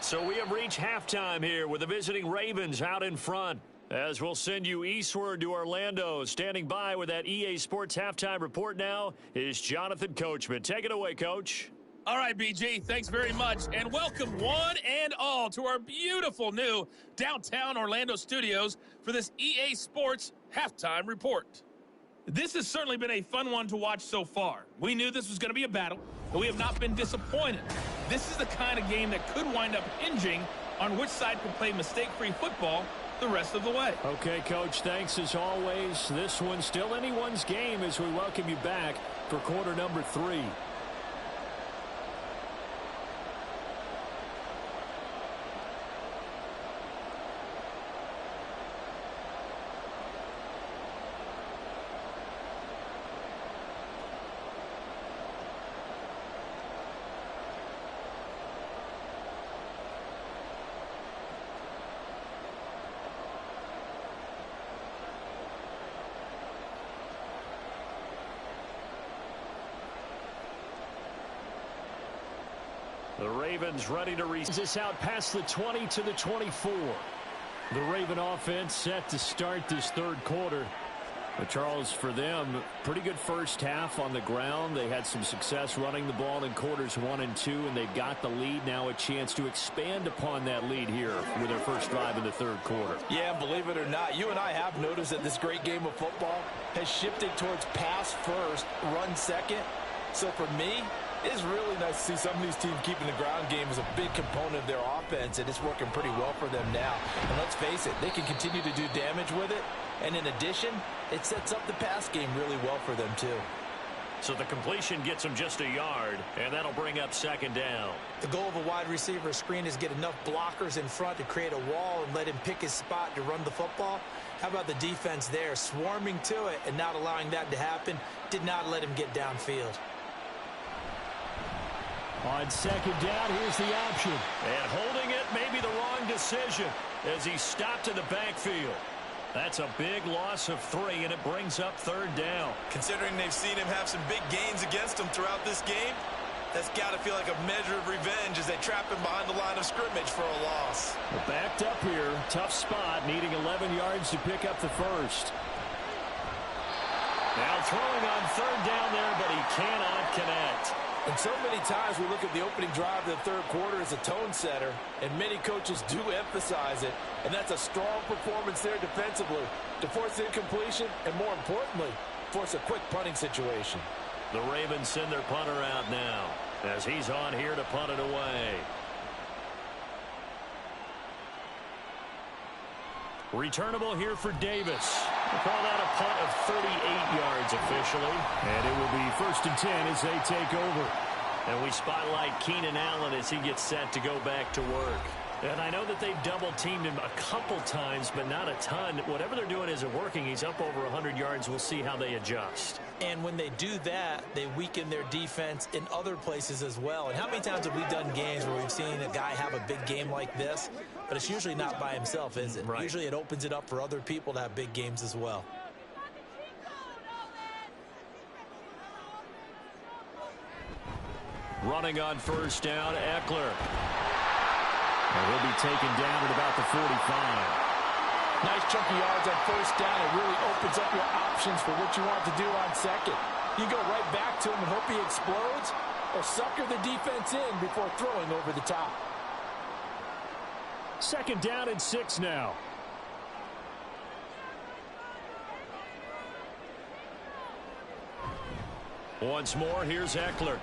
So we have reached halftime here with the visiting Ravens out in front. As we'll send you eastward to Orlando. Standing by with that EA Sports halftime report now is Jonathan Coachman. Take it away, Coach. All right, BG, thanks very much. And welcome one and all to our beautiful new downtown Orlando studios for this EA Sports halftime report. This has certainly been a fun one to watch so far. We knew this was going to be a battle, but we have not been disappointed. This is the kind of game that could wind up hinging on which side can play mistake-free football the rest of the way. Okay, Coach, thanks as always. This one's still anyone's game as we welcome you back for quarter number 3. The Ravens ready to reach this out past the 20 to the 24. The Raven offense set to start this third quarter. But Charles, for them, pretty good first half on the ground. They had some success running the ball in quarters 1 and 2, and they've got the lead. Now a chance to expand upon that lead here with their first drive in the third quarter. Yeah, believe it or not, you and I have noticed that this great game of football has shifted towards pass first, run second. So for me, it's really nice to see some of these teams keeping the ground game as a big component of their offense, and it's working pretty well for them now. And let's face it, they can continue to do damage with it. And in addition, it sets up the pass game really well for them, too. So the completion gets them just a yard, and that'll bring up second down. The goal of a wide receiver screen is get enough blockers in front to create a wall and let him pick his spot to run the football. How about the defense there, swarming to it and not allowing that to happen? Did not let him get downfield. On second down, here's the option. And holding it may be the wrong decision as he stopped in the backfield. That's a big loss of 3, and it brings up third down. Considering they've seen him have some big gains against them throughout this game, that's got to feel like a measure of revenge as they trap him behind the line of scrimmage for a loss. Well, backed up here, tough spot, needing 11 yards to pick up the first. Now throwing on third down there, but he cannot connect. And so many times we look at the opening drive of the third quarter as a tone setter, and many coaches do emphasize it, and that's a strong performance there defensively to force incompletion and, more importantly, force a quick punting situation. The Ravens send their punter out now as he's on here to punt it away. Returnable here for Davis. We'll call that a punt of 38 yards officially. And it will be 1st and 10 as they take over. And we spotlight Keenan Allen as he gets set to go back to work. And I know that they've double-teamed him a couple times, but not a ton. Whatever they're doing isn't working. He's up over 100 yards. We'll see how they adjust. And when they do that, they weaken their defense in other places as well. And how many times have we done games where we've seen a guy have a big game like this? But it's usually not by himself, is it? Right. Usually it opens it up for other people to have big games as well. Running on first down, Eckler. And he'll be taken down at about the 45. Nice chunky yards on first down. It really opens up your options for what you want to do on second. You go right back to him and hope he explodes, or sucker the defense in before throwing over the top. Second down and 6 now. Once more, here's Eckler.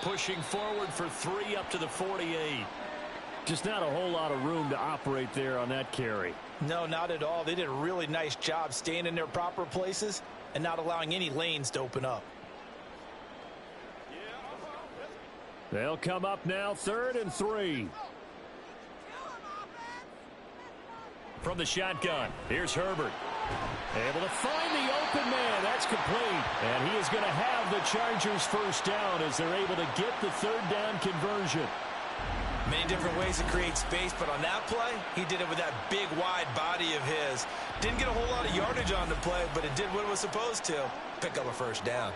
Pushing forward for 3 up to the 48. Just not a whole lot of room to operate there on that carry. No, not at all. They did a really nice job staying in their proper places and not allowing any lanes to open up. They'll come up now, 3rd and 3. From the shotgun, here's Herbert. Able to find the open man. That's complete. And he is going to have the Chargers first down as they're able to get the 3rd down conversion. Many different ways to create space, but on that play, he did it with that big, wide body of his. Didn't get a whole lot of yardage on the play, but it did what it was supposed to. Pick up a first down.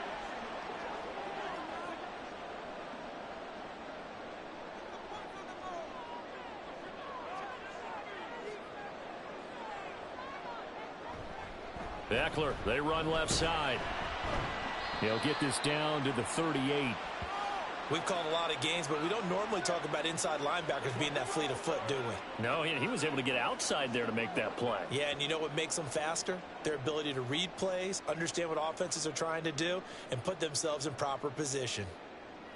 Eckler, they run left side. He'll get this down to the 38. We've called a lot of games, but we don't normally talk about inside linebackers being that fleet of foot, do we? No, he was able to get outside there to make that play. Yeah, and you know what makes them faster? Their ability to read plays, understand what offenses are trying to do, and put themselves in proper position.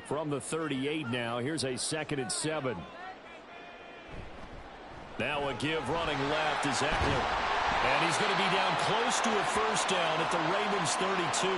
From the 38 now, here's a 2nd and 7. Now a give running left is Eckler. And he's going to be down close to a first down at the Ravens 32.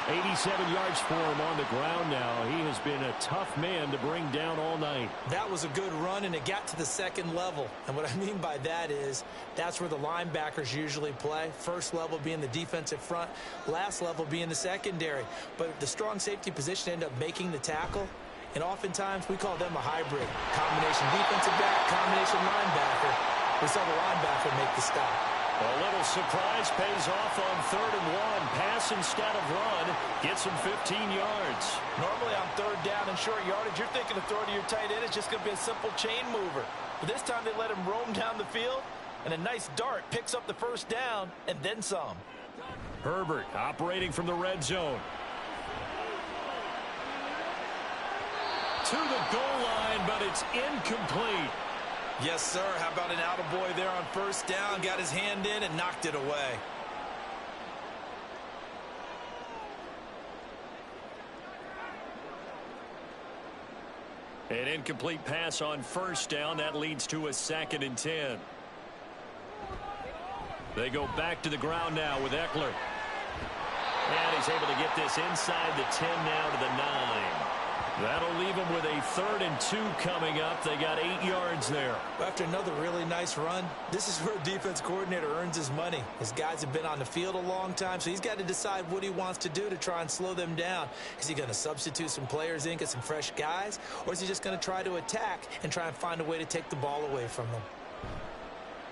87 yards for him on the ground now. He has been a tough man to bring down all night. That was a good run, and it got to the 2nd level. And what I mean by that is that's where the linebackers usually play. First level being the defensive front, last level being the secondary. But the strong safety position ended up making the tackle, and oftentimes we call them a hybrid. Combination defensive back, combination linebacker. We saw the linebacker make the stop. A little surprise pays off on 3rd and 1. Pass instead of run. Gets him 15 yards. Normally on 3rd down and short yardage, you're thinking of throwing to your tight end. It's just going to be a simple chain mover. But this time they let him roam down the field, and a nice dart picks up the first down and then some. Herbert operating from the red zone. To the goal line, but it's incomplete. Yes, sir. How about an attaboy there on first down? Got his hand in and knocked it away. An incomplete pass on first down. That leads to a 2nd and 10. They go back to the ground now with Eckler. And he's able to get this inside the 10 now to the 9. That'll leave them with a 3rd and 2 coming up. They got 8 yards there. After another really nice run, this is where a defense coordinator earns his money. His guys have been on the field a long time, so he's got to decide what he wants to do to try and slow them down. Is he going to substitute some players in, get some fresh guys, or is he just going to try to attack and try and find a way to take the ball away from them?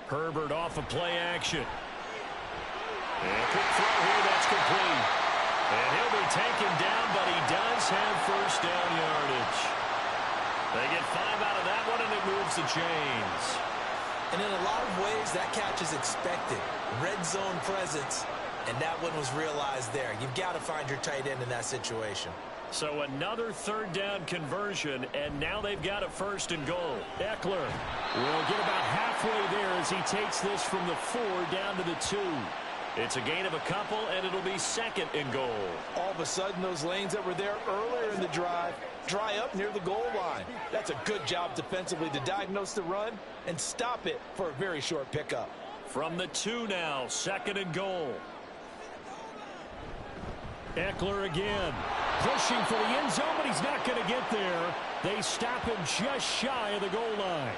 Herbert off of play action. And quick throw here, that's complete. And he'll be taken down, but he does have first down yardage. They get 5 out of that one, and it moves the chains. And in a lot of ways, that catch is expected. Red zone presence, and that one was realized there. You've got to find your tight end in that situation. So another 3rd down conversion, and now they've got a 1st and goal. Eckler will get about halfway there as he takes this from the 4 down to the 2. It's a gain of a couple, and it'll be 2nd and goal. All of a sudden, those lanes that were there earlier in the drive dry up near the goal line. That's a good job defensively to diagnose the run and stop it for a very short pickup. From the 2 now, 2nd and goal. Eckler again, pushing for the end zone, but he's not going to get there. They stop him just shy of the goal line.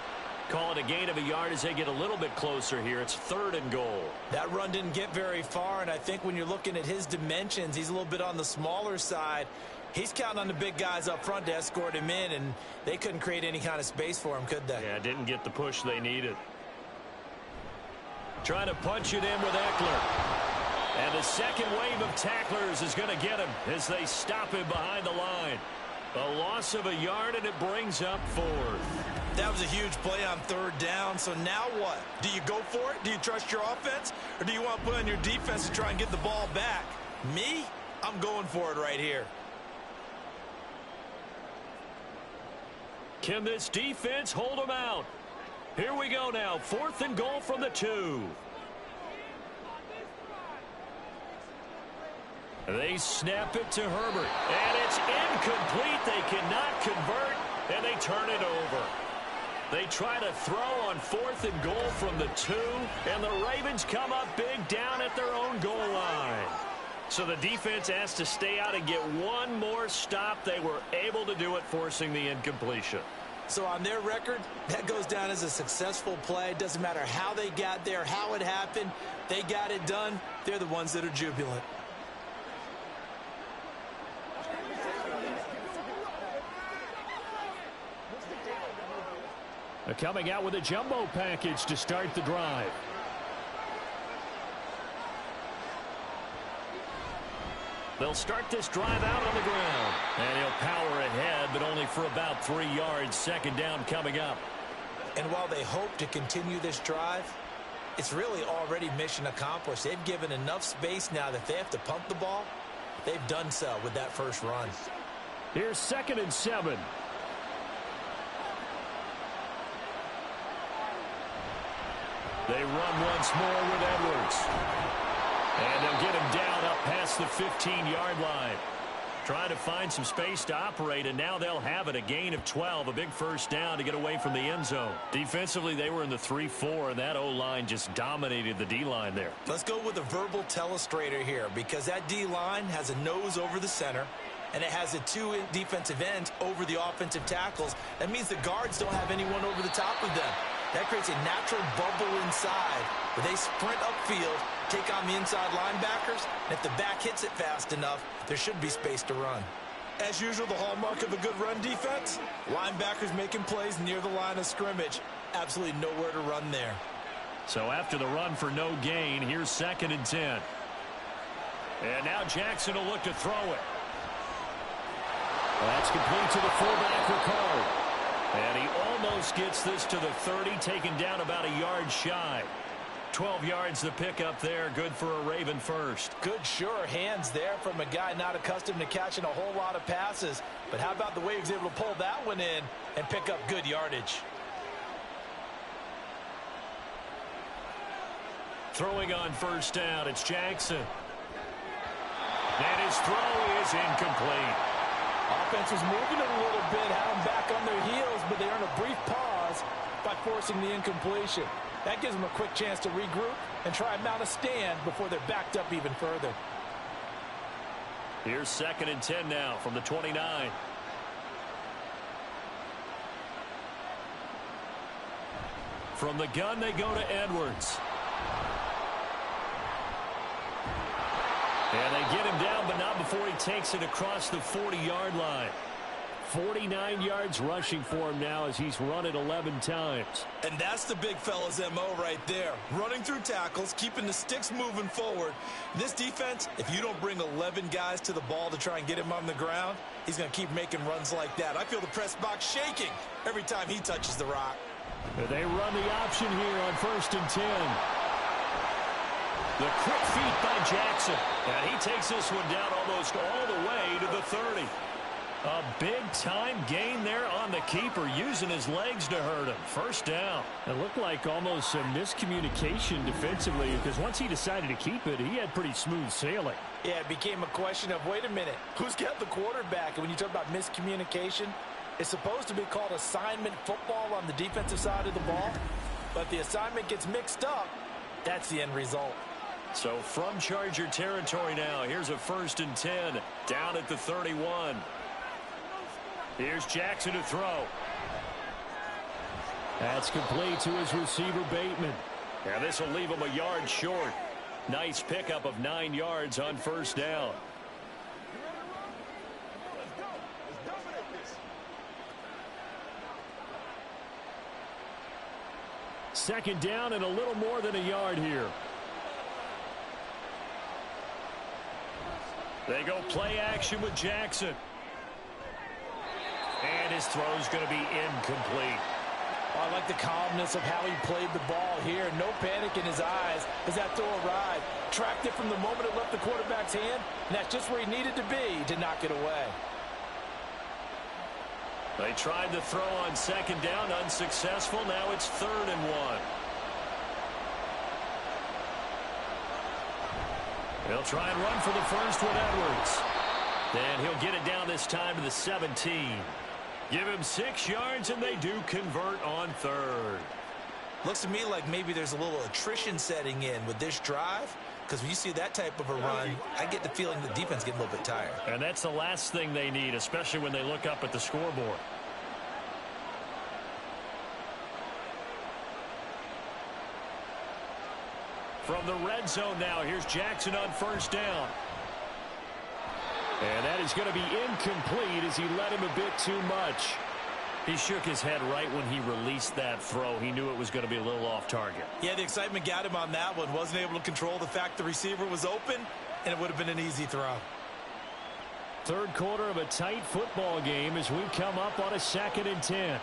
Call it a gain of a yard as they get a little bit closer here. It's 3rd and goal. That run didn't get very far, and I think when you're looking at his dimensions, he's a little bit on the smaller side. He's counting on the big guys up front to escort him in, and they couldn't create any kind of space for him, could they? Yeah, didn't get the push they needed. Trying to punch it in with Eckler. And the second wave of tacklers is going to get him as they stop him behind the line. A loss of a yard, and it brings up 4th. That was a huge play on 3rd down, so now what? Do you go for it? Do you trust your offense? Or do you want to put on your defense to try and get the ball back? Me? I'm going for it right here. Can this defense hold them out? Here we go now. 4th and goal from the 2. They snap it to Herbert, and it's incomplete. They cannot convert, and they turn it over. They try to throw on 4th and goal from the 2, and the Ravens come up big down at their own goal line. So the defense has to stay out and get one more stop. They were able to do it, forcing the incompletion. So on their record, that goes down as a successful play. It doesn't matter how they got there, how it happened. They got it done. They're the ones that are jubilant. Coming out with a jumbo package to start the drive. They'll start this drive out on the ground. And he'll power ahead, but only for about 3 yards. Second down coming up. And while they hope to continue this drive, it's really already mission accomplished. They've given enough space now that they have to pump the ball. They've done so with that first run. Here's 2nd and 7. They run once more with Edwards. And they'll get him down up past the 15-yard line. Trying to find some space to operate, and now they'll have it. A gain of 12, a big first down to get away from the end zone. Defensively, they were in the 3-4, and that O-line just dominated the D-line there. Let's go with a verbal telestrator here, because that D-line has a nose over the center, and it has the 2 defensive ends over the offensive tackles. That means the guards don't have anyone over the top of them. That creates a natural bubble inside where they sprint upfield, take on the inside linebackers, and if the back hits it fast enough, there should be space to run. As usual, the hallmark of a good run defense, linebackers making plays near the line of scrimmage. Absolutely nowhere to run there. So after the run for no gain, here's 2nd and 10. And now Jackson will look to throw it. That's complete to the fullback, Ricard. And he almost gets this to the 30, taken down about a yard shy. 12 yards the pickup there, good for a Raven first. Good, sure hands there from a guy not accustomed to catching a whole lot of passes. But how about the way he was able to pull that one in and pick up good yardage? Throwing on first down, it's Jackson. And his throw is incomplete. Offense was moving it a little bit, had them back on their heels, but they earned a brief pause by forcing the incompletion. That gives them a quick chance to regroup and try and mount a stand before they're backed up even further. Here's 2nd and 10 now from the 29. From the gun, they go to Edwards. And they get him down, but not before he takes it across the 40-yard line. 49 yards rushing for him now as he's run it 11 times. And that's the big fella's MO right there. Running through tackles, keeping the sticks moving forward. This defense, if you don't bring 11 guys to the ball to try and get him on the ground, he's going to keep making runs like that. I feel the press box shaking every time he touches the rock. They run the option here on 1st and 10. The quick feet by Jackson. And he takes this one down almost all the way to the 30. A big-time gain there on the keeper, using his legs to hurt him. First down. It looked like almost a miscommunication defensively, because once he decided to keep it, he had pretty smooth sailing. Yeah, it became a question of, wait a minute, who's got the quarterback? And when you talk about miscommunication, it's supposed to be called assignment football on the defensive side of the ball. But if the assignment gets mixed up, that's the end result. So from Charger territory now, here's a 1st and 10 down at the 31. Here's Jackson to throw. That's complete to his receiver, Bateman. And this will leave him a yard short. Nice pickup of 9 yards on first down. Second down and a little more than a yard here. They go play action with Jackson. And his throw's going to be incomplete. I like the calmness of how he played the ball here. No panic in his eyes as that throw arrived. Tracked it from the moment it left the quarterback's hand, and that's just where he needed to be to knock it away. They tried to throw on 2nd down, unsuccessful. Now it's 3rd and 1. They'll try and run for the first with Edwards. And he'll get it down this time to the 17. Give him 6 yards, and they do convert on 3rd. Looks to me like maybe there's a little attrition setting in with this drive. Because when you see that type of a run, I get the feeling the defense getting a little bit tired. And that's the last thing they need, especially when they look up at the scoreboard. From the red zone now, here's Jackson on first down. And that is going to be incomplete as he let him a bit too much. He shook his head right when he released that throw. He knew it was going to be a little off target. Yeah, the excitement got him on that one. Wasn't able to control the fact the receiver was open, and it would have been an easy throw. Third quarter of a tight football game as we come up on a 2nd and 10.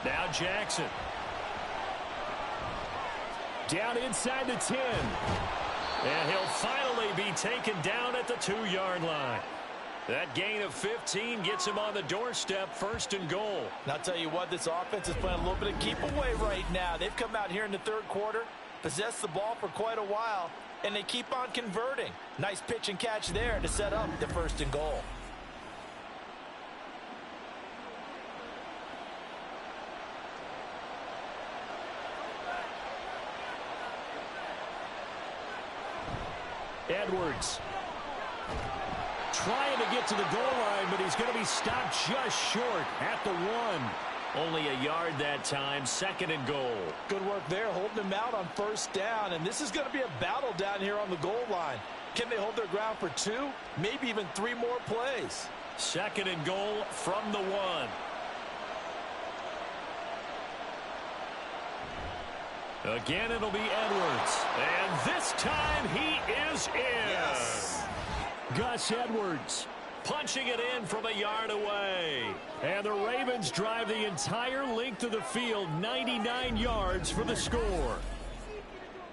Now Jackson. Down inside the 10. And he'll finally be taken down at the 2-yard line. That gain of 15 gets him on the doorstep, 1st and goal. And I'll tell you what, this offense is playing a little bit of keep away right now. They've come out here in the third quarter, possessed the ball for quite a while, and they keep on converting. Nice pitch and catch there to set up the 1st and goal. Edwards trying to get to the goal line, but he's going to be stopped just short at the 1. Only a yard that time, 2nd and goal. Good work there, holding him out on 1st down, and this is going to be a battle down here on the goal line. Can they hold their ground for 2, maybe even 3 more plays? 2nd and goal from the 1. Again, it'll be Edwards. And this time he is in. Yes. Gus Edwards punching it in from a yard away. And the Ravens drive the entire length of the field, 99 yards for the score.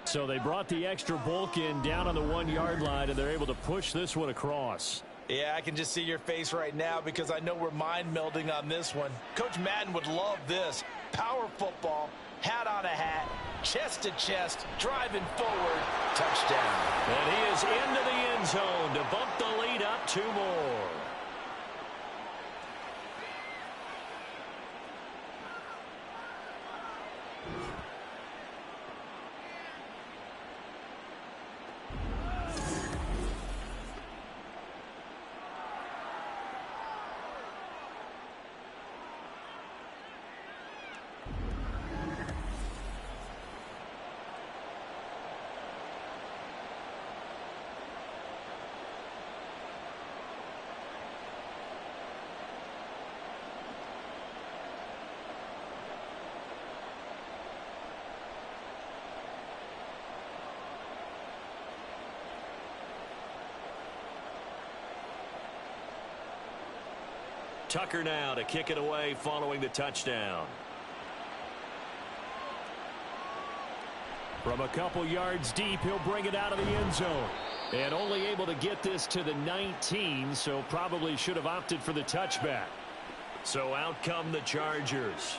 So they brought the extra bulk in down on the 1-yard line, and they're able to push this one across. Yeah, I can just see your face right now because I know we're mind melding on this one. Coach Madden would love this. Power football, hat on a hat, chest to chest, driving forward, touchdown. And he is into the end zone to bump the lead up 2 more. Tucker now to kick it away following the touchdown. From a couple yards deep, he'll bring it out of the end zone. And only able to get this to the 19, so probably should have opted for the touchback. So out come the Chargers.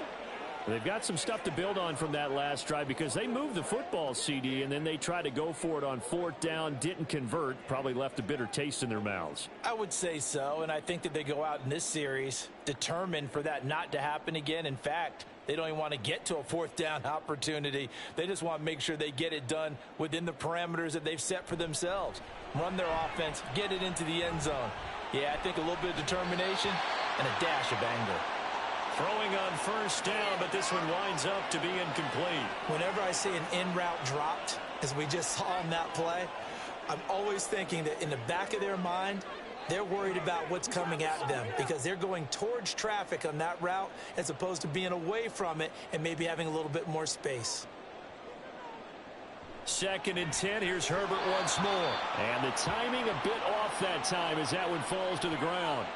They've got some stuff to build on from that last drive because they moved the football, CD, and then they tried to go for it on 4th down, didn't convert, probably left a bitter taste in their mouths. I would say so, and I think that they go out in this series determined for that not to happen again. In fact, they don't even want to get to a 4th down opportunity. They just want to make sure they get it done within the parameters that they've set for themselves. Run their offense, get it into the end zone. Yeah, I think a little bit of determination and a dash of anger. Throwing on 1st down, but this one winds up to be incomplete. Whenever I see an in-route dropped, as we just saw on that play, I'm always thinking that in the back of their mind, they're worried about what's coming at them because they're going towards traffic on that route as opposed to being away from it and maybe having a little bit more space. 2nd and 10. Here's Herbert once more. And the timing a bit off that time as that one falls to the ground.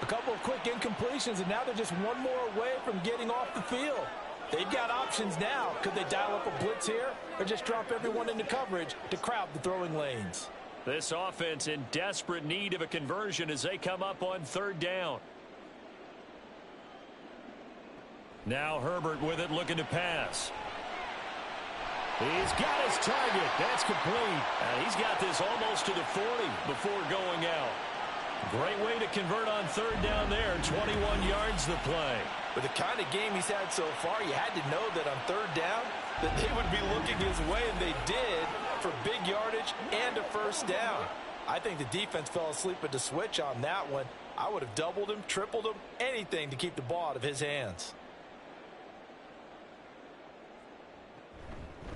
A couple of quick incompletions, and now they're just one more away from getting off the field. They've got options now. Could they dial up a blitz here or just drop everyone into coverage to crowd the throwing lanes? This offense in desperate need of a conversion as they come up on 3rd down. Now Herbert with it, looking to pass. He's got his target. That's complete. He's got this almost to the 40 before going out. Great way to convert on third down there. 21 yards the play. With the kind of game he's had so far, you had to know that on third down that they would be looking his way, and they did, for big yardage and a first down. I think the defense fell asleep at the switch on that one. I would have doubled him, tripled him, anything to keep the ball out of his hands.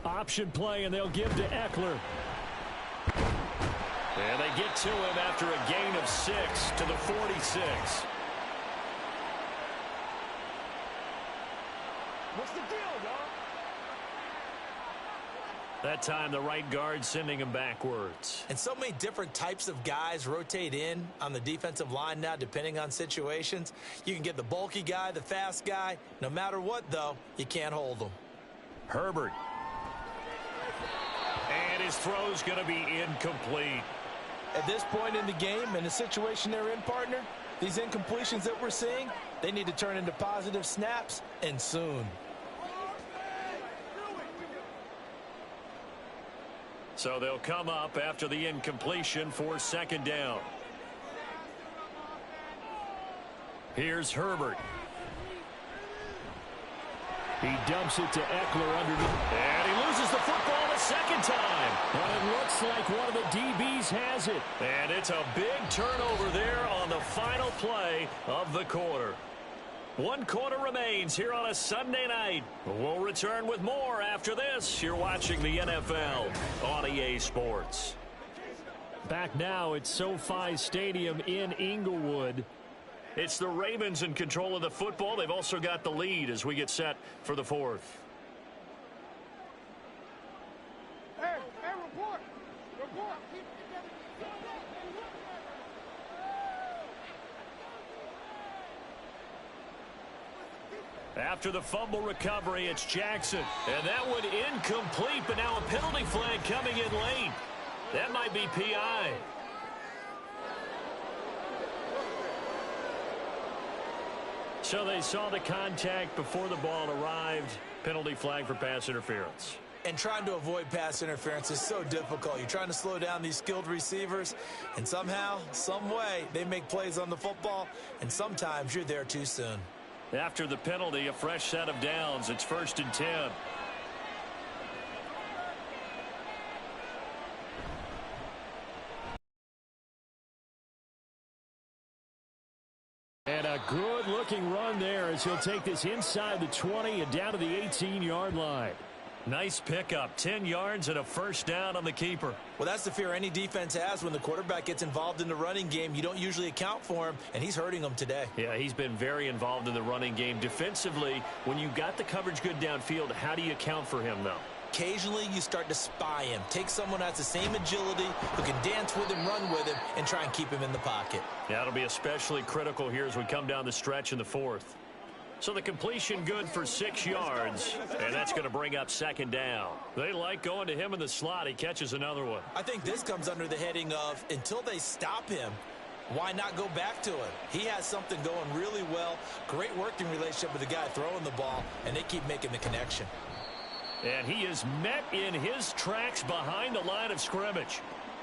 Option play, and they'll give to Eckler. And they get to him after a gain of 6 to the 46. What's the deal, dog? That time the right guard sending him backwards. And so many different types of guys rotate in on the defensive line now, depending on situations. You can get the bulky guy, the fast guy. No matter what, though, you can't hold them. Herbert. And his throw's going to be incomplete. At this point in the game, in the situation they're in, partner, these incompletions that we're seeing, they need to turn into positive snaps, and soon. So they'll come up after the incompletion for second down. Here's Herbert. He dumps it to Eckler underneath. And he loses the football the second time. And it looks like one of the DBs has it. And it's a big turnover there on the final play of the quarter. One quarter remains here on a Sunday night. We'll return with more after this. You're watching the NFL on EA Sports. Back now at SoFi Stadium in Inglewood. It's the Ravens in control of the football. They've also got the lead as we get set for the fourth. Hey, report. Report. After the fumble recovery, it's Jackson. And that one incomplete, but now a penalty flag coming in late. That might be PI. So they saw the contact before the ball arrived. Penalty flag for pass interference. And trying to avoid pass interference is so difficult. You're trying to slow down these skilled receivers, and somehow, some way, they make plays on the football, and sometimes you're there too soon. After the penalty, a fresh set of downs. It's 1st and 10. And a good-looking run there as he'll take this inside the 20 and down to the 18-yard line. Nice pickup, 10 yards and a first down on the keeper. Well, that's the fear any defense has when the quarterback gets involved in the running game. You don't usually account for him, and he's hurting them today. Yeah, he's been very involved in the running game. Defensively, when you got the coverage good downfield, how do you account for him, though? Occasionally, you start to spy him. Take someone who has the same agility, who can dance with him, run with him, and try and keep him in the pocket. Yeah, it'll be especially critical here as we come down the stretch in the fourth. So the completion good for 6 yards, and that's going to bring up second down. They like going to him in the slot. He catches another one. I think this comes under the heading of, until they stop him, why not go back to him? He has something going really well. Great working relationship with the guy throwing the ball, and they keep making the connection. And he is met in his tracks behind the line of scrimmage.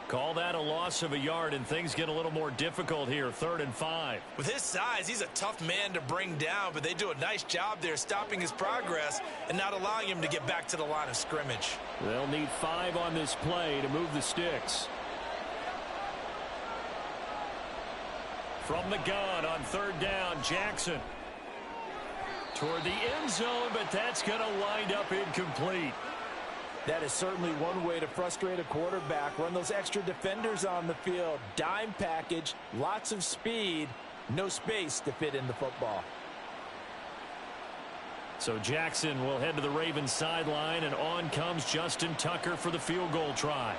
Call that a loss of a yard, and things get a little more difficult here, 3rd and 5. With his size, he's a tough man to bring down, but they do a nice job there stopping his progress and not allowing him to get back to the line of scrimmage. They'll need 5 on this play to move the sticks. From the gun on 3rd down, Jackson. Toward the end zone, but that's going to wind up incomplete. That is certainly one way to frustrate a quarterback. Run those extra defenders on the field. Dime package, lots of speed, no space to fit in the football. So Jackson will head to the Ravens sideline, and on comes Justin Tucker for the field goal try.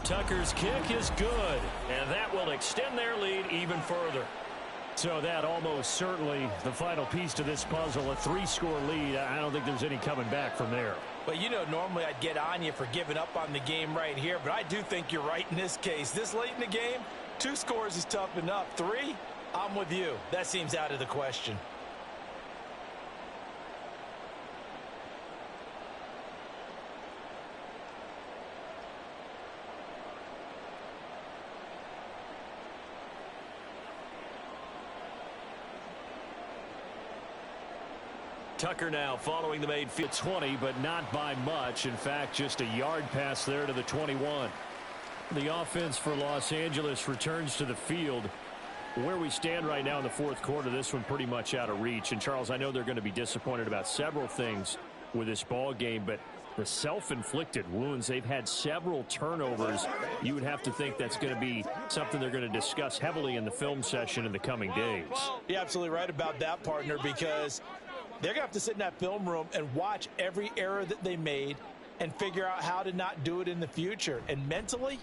Tucker's kick is good, and that will extend their lead even further. So that almost certainly the final piece to this puzzle, a 3-score lead. I don't think there's any coming back from there. Well, you know, normally I'd get on you for giving up on the game right here, but I do think you're right in this case. This late in the game, 2 scores is tough enough. 3, I'm with you. That seems out of the question. Tucker now following the made field 20, but not by much. In fact, just a yard pass there to the 21. The offense for Los Angeles returns to the field. Where we stand right now in the fourth quarter, this one pretty much out of reach. And, Charles, I know they're going to be disappointed about several things with this ball game, but the self-inflicted wounds, they've had several turnovers. You would have to think that's going to be something they're going to discuss heavily in the film session in the coming days. You're absolutely right about that, partner, because they're going to have to sit in that film room and watch every error that they made and figure out how to not do it in the future. And mentally,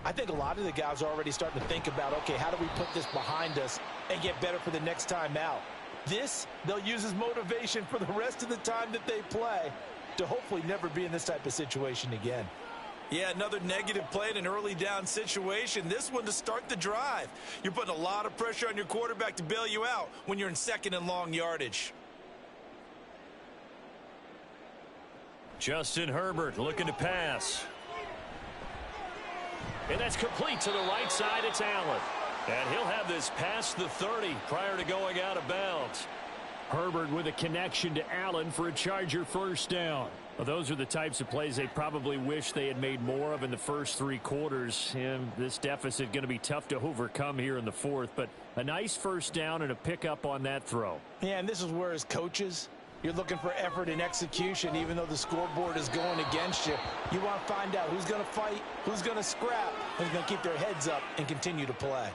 I think a lot of the guys are already starting to think about, okay, how do we put this behind us and get better for the next time out? This, they'll use as motivation for the rest of the time that they play to hopefully never be in this type of situation again. Yeah, another negative play in an early down situation. This one to start the drive. You're putting a lot of pressure on your quarterback to bail you out when you're in second and long yardage. Justin Herbert looking to pass. And that's complete to the right side. It's Allen. And he'll have this past the 30 prior to going out of bounds. Herbert with a connection to Allen for a Charger first down. Well, those are the types of plays they probably wish they had made more of in the first three quarters. And this deficit going to be tough to overcome here in the fourth. But a nice first down and a pickup on that throw. Yeah, and this is where, as coaches, you're looking for effort and execution. Even though the scoreboard is going against you, you want to find out who's going to fight, who's going to scrap, who's going to keep their heads up and continue to play.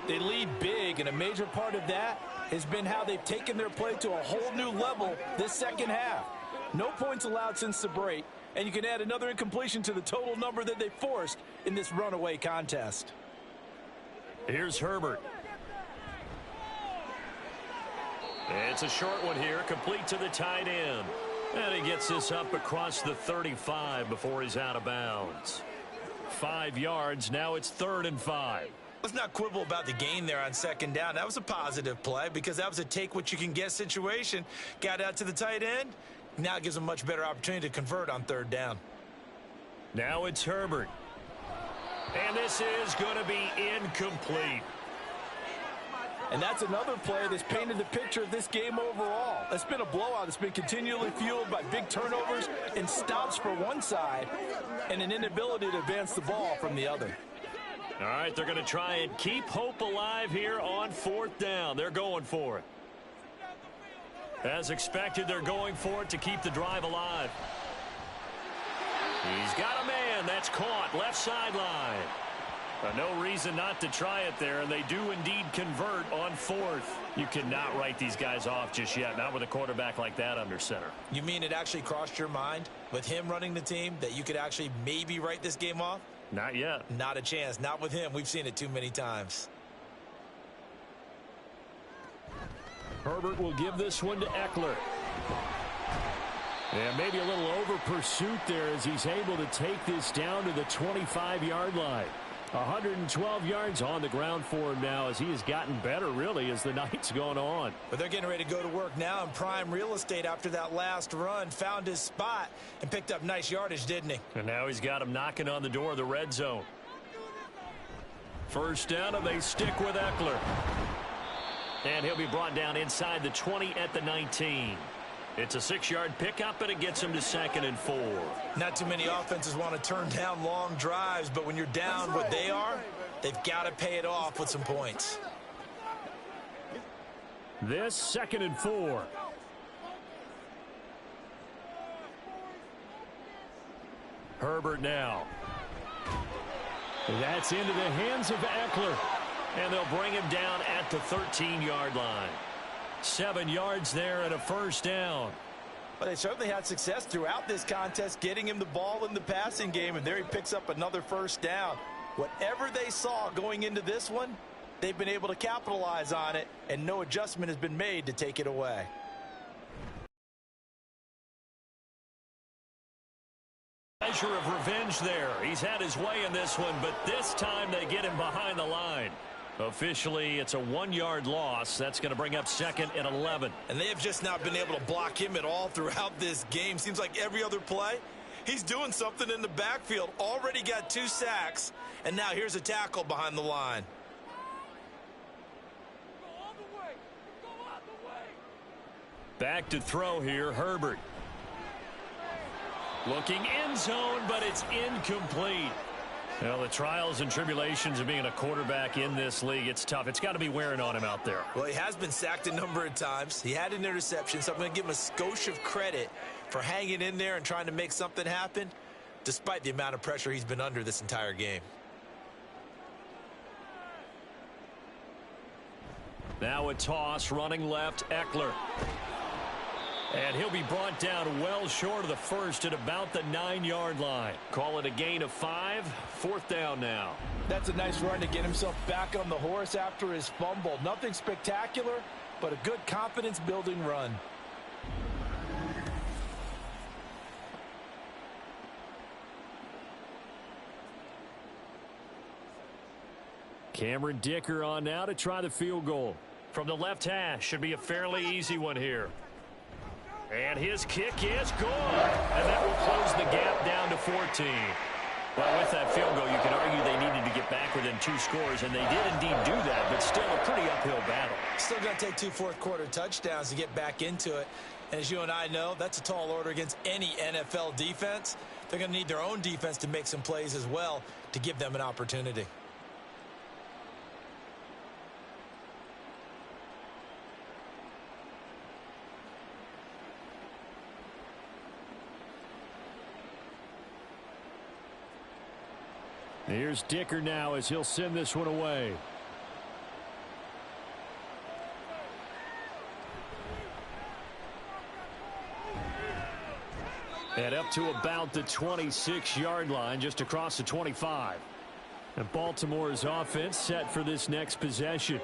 They lead big, and a major part of that has been how they've taken their play to a whole new level this second half. No points allowed since the break, and you can add another incompletion to the total number that they forced in this runaway contest. Here's Herbert. It's a short one here, complete to the tight end. And he gets this up across the 35 before he's out of bounds. 5 yards, now it's 3rd and 5. Let's not quibble about the gain there on second down. That was a positive play because that was a take-what-you-can-get situation. Got out to the tight end. Now it gives them a much better opportunity to convert on 3rd down. Now it's Herbert. And this is going to be incomplete. And that's another play that's painted the picture of this game overall. It's been a blowout. It's been continually fueled by big turnovers and stops for one side and an inability to advance the ball from the other. All right, they're going to try and keep hope alive here on 4th down. They're going for it. As expected, they're going for it to keep the drive alive. He's got a man. That's caught. Left sideline. No reason not to try it there, and they do indeed convert on 4th. You cannot write these guys off just yet, not with a quarterback like that under center. You mean it actually crossed your mind with him running the team that you could actually maybe write this game off? Not yet. Not a chance. Not with him. We've seen it too many times. Herbert will give this one to Eckler. And maybe a little over pursuit there as he's able to take this down to the 25-yard line. 112 yards on the ground for him now as he has gotten better, really, as the night's gone on. But they're getting ready to go to work now in prime real estate after that last run. Found his spot and picked up nice yardage, didn't he? And now he's got him knocking on the door of the red zone. First down, and they stick with Eckler. And he'll be brought down inside the 20 at the 19. It's a 6-yard pickup, and it gets him to 2nd and 4. Not too many offenses want to turn down long drives, but when you're down what they are, they've got to pay it off with some points. This 2nd and 4. Herbert now. That's into the hands of Eckler. And they'll bring him down at the 13-yard line. 7 yards there and a first down. But they certainly had success throughout this contest, getting him the ball in the passing game, and there he picks up another first down. Whatever they saw going into this one, they've been able to capitalize on it, and no adjustment has been made to take it away. Measure of revenge there. He's had his way in this one, but this time they get him behind the line. Officially, it's a 1-yard loss. That's going to bring up 2nd and 11. And they have just not been able to block him at all throughout this game. Seems like every other play, he's doing something in the backfield. Already got 2 sacks, and now here's a tackle behind the line. Back to throw here, Herbert. Looking end zone, but it's incomplete. Well, the trials and tribulations of being a quarterback in this league, it's tough. It's got to be wearing on him out there. Well, he has been sacked a number of times. He had an interception, so I'm going to give him a skosh of credit for hanging in there and trying to make something happen, despite the amount of pressure he's been under this entire game. Now a toss, running left, Eckler. And he'll be brought down well short of the first at about the 9-yard line. Call it a gain of 5. 4th down now. That's a nice run to get himself back on the horse after his fumble. Nothing spectacular, but a good confidence-building run. Cameron Dicker on now to try the field goal. From the left hash, should be a fairly easy one here. And his kick is good. And that will close the gap down to 14. Well, with that field goal, you can argue they needed to get back within 2 scores, and they did indeed do that, but still a pretty uphill battle. Still going to take 2 fourth-quarter touchdowns to get back into it. And as you and I know, that's a tall order against any NFL defense. They're going to need their own defense to make some plays as well to give them an opportunity. Here's Dicker now as he'll send this one away. And up to about the 26-yard line, just across the 25. And Baltimore's offense set for this next possession.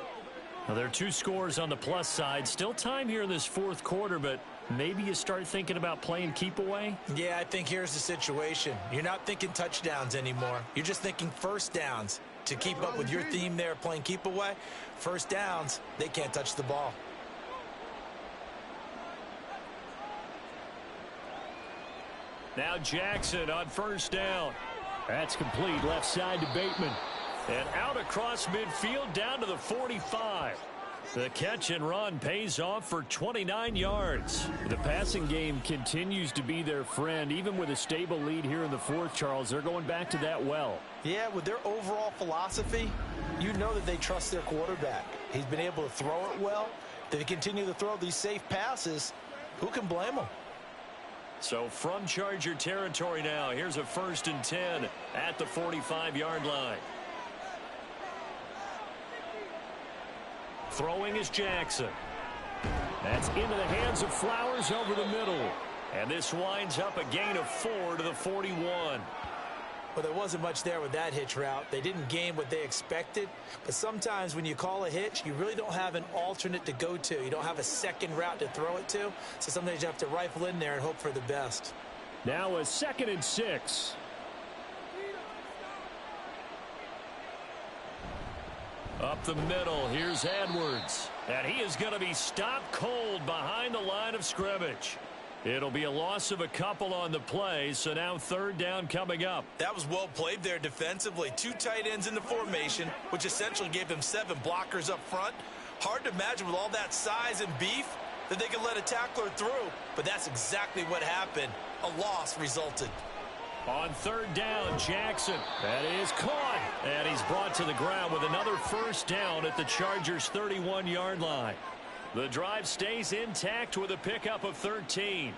Now, there are 2 scores on the plus side. Still time here in this 4th quarter, but maybe you start thinking about playing keep away? Yeah, I think here's the situation. You're not thinking touchdowns anymore. You're just thinking first downs. To keep up with your theme there, playing keep away, first downs, they can't touch the ball. Now Jackson on 1st down. That's complete, left side to Bateman. And out across midfield down to the 45. The catch and run pays off for 29 yards. The passing game continues to be their friend. Even with a stable lead here in the 4th, Charles, they're going back to that well. Yeah, with their overall philosophy, you know that they trust their quarterback. He's been able to throw it well. They continue to throw these safe passes. Who can blame them? So from Charger territory now, here's a 1st and 10 at the 45-yard line. Throwing is Jackson. That's into the hands of Flowers over the middle. And this winds up a gain of 4 to the 41. Well, there wasn't much there with that hitch route. They didn't gain what they expected. But sometimes when you call a hitch, you really don't have an alternate to go to. You don't have a second route to throw it to. So sometimes you have to rifle in there and hope for the best. Now a 2nd and 6. Up the middle, here's Edwards. And he is going to be stopped cold behind the line of scrimmage. It'll be a loss of a couple on the play, so now 3rd down coming up. That was well played there defensively. 2 tight ends in the formation, which essentially gave them 7 blockers up front. Hard to imagine with all that size and beef that they could let a tackler through, but that's exactly what happened. A loss resulted. On 3rd down, Jackson. That is caught. And he's brought to the ground with another 1st down at the Chargers' 31-yard line. The drive stays intact with a pickup of 13.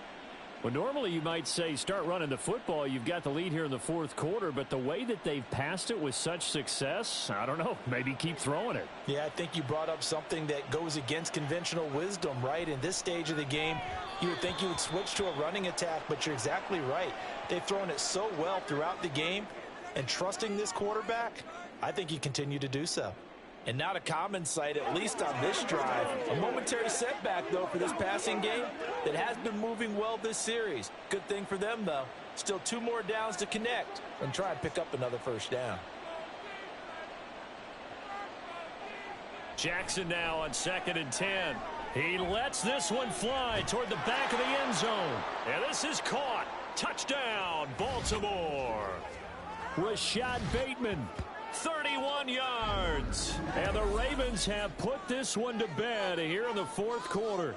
Well, normally you might say start running the football. You've got the lead here in the 4th quarter, but the way that they've passed it with such success, I don't know, maybe keep throwing it. Yeah, I think you brought up something that goes against conventional wisdom, right? In this stage of the game, you would think you would switch to a running attack, but you're exactly right. They've thrown it so well throughout the game, and trusting this quarterback, I think you continue to do so. And not a common sight, at least on this drive. A momentary setback, though, for this passing game that has been moving well this series. Good thing for them, though. Still 2 more downs to connect and try and pick up another 1st down. Jackson now on 2nd and 10. He lets this one fly toward the back of the end zone. And this is caught. Touchdown, Baltimore. Rashad Bateman. 31 yards. And the Ravens have put this one to bed here in the 4th quarter.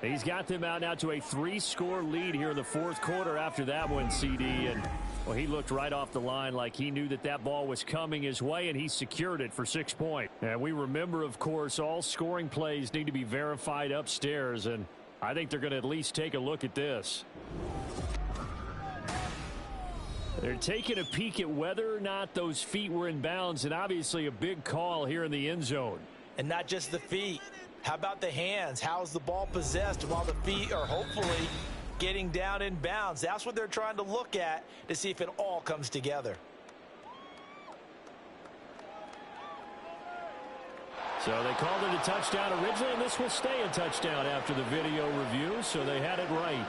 He's got them out now to a 3-score lead here in the fourth quarter after that one, CD. And, well, he looked right off the line like he knew that that ball was coming his way, and he secured it for 6 points. And we remember, of course, all scoring plays need to be verified upstairs, and I think they're going to at least take a look at this. They're taking a peek at whether or not those feet were in bounds, and obviously a big call here in the end zone. And not just the feet. How about the hands? How's the ball possessed while the feet are hopefully getting down in bounds? That's what they're trying to look at to see if it all comes together. So they called it a touchdown originally, and this will stay a touchdown after the video review, so they had it right.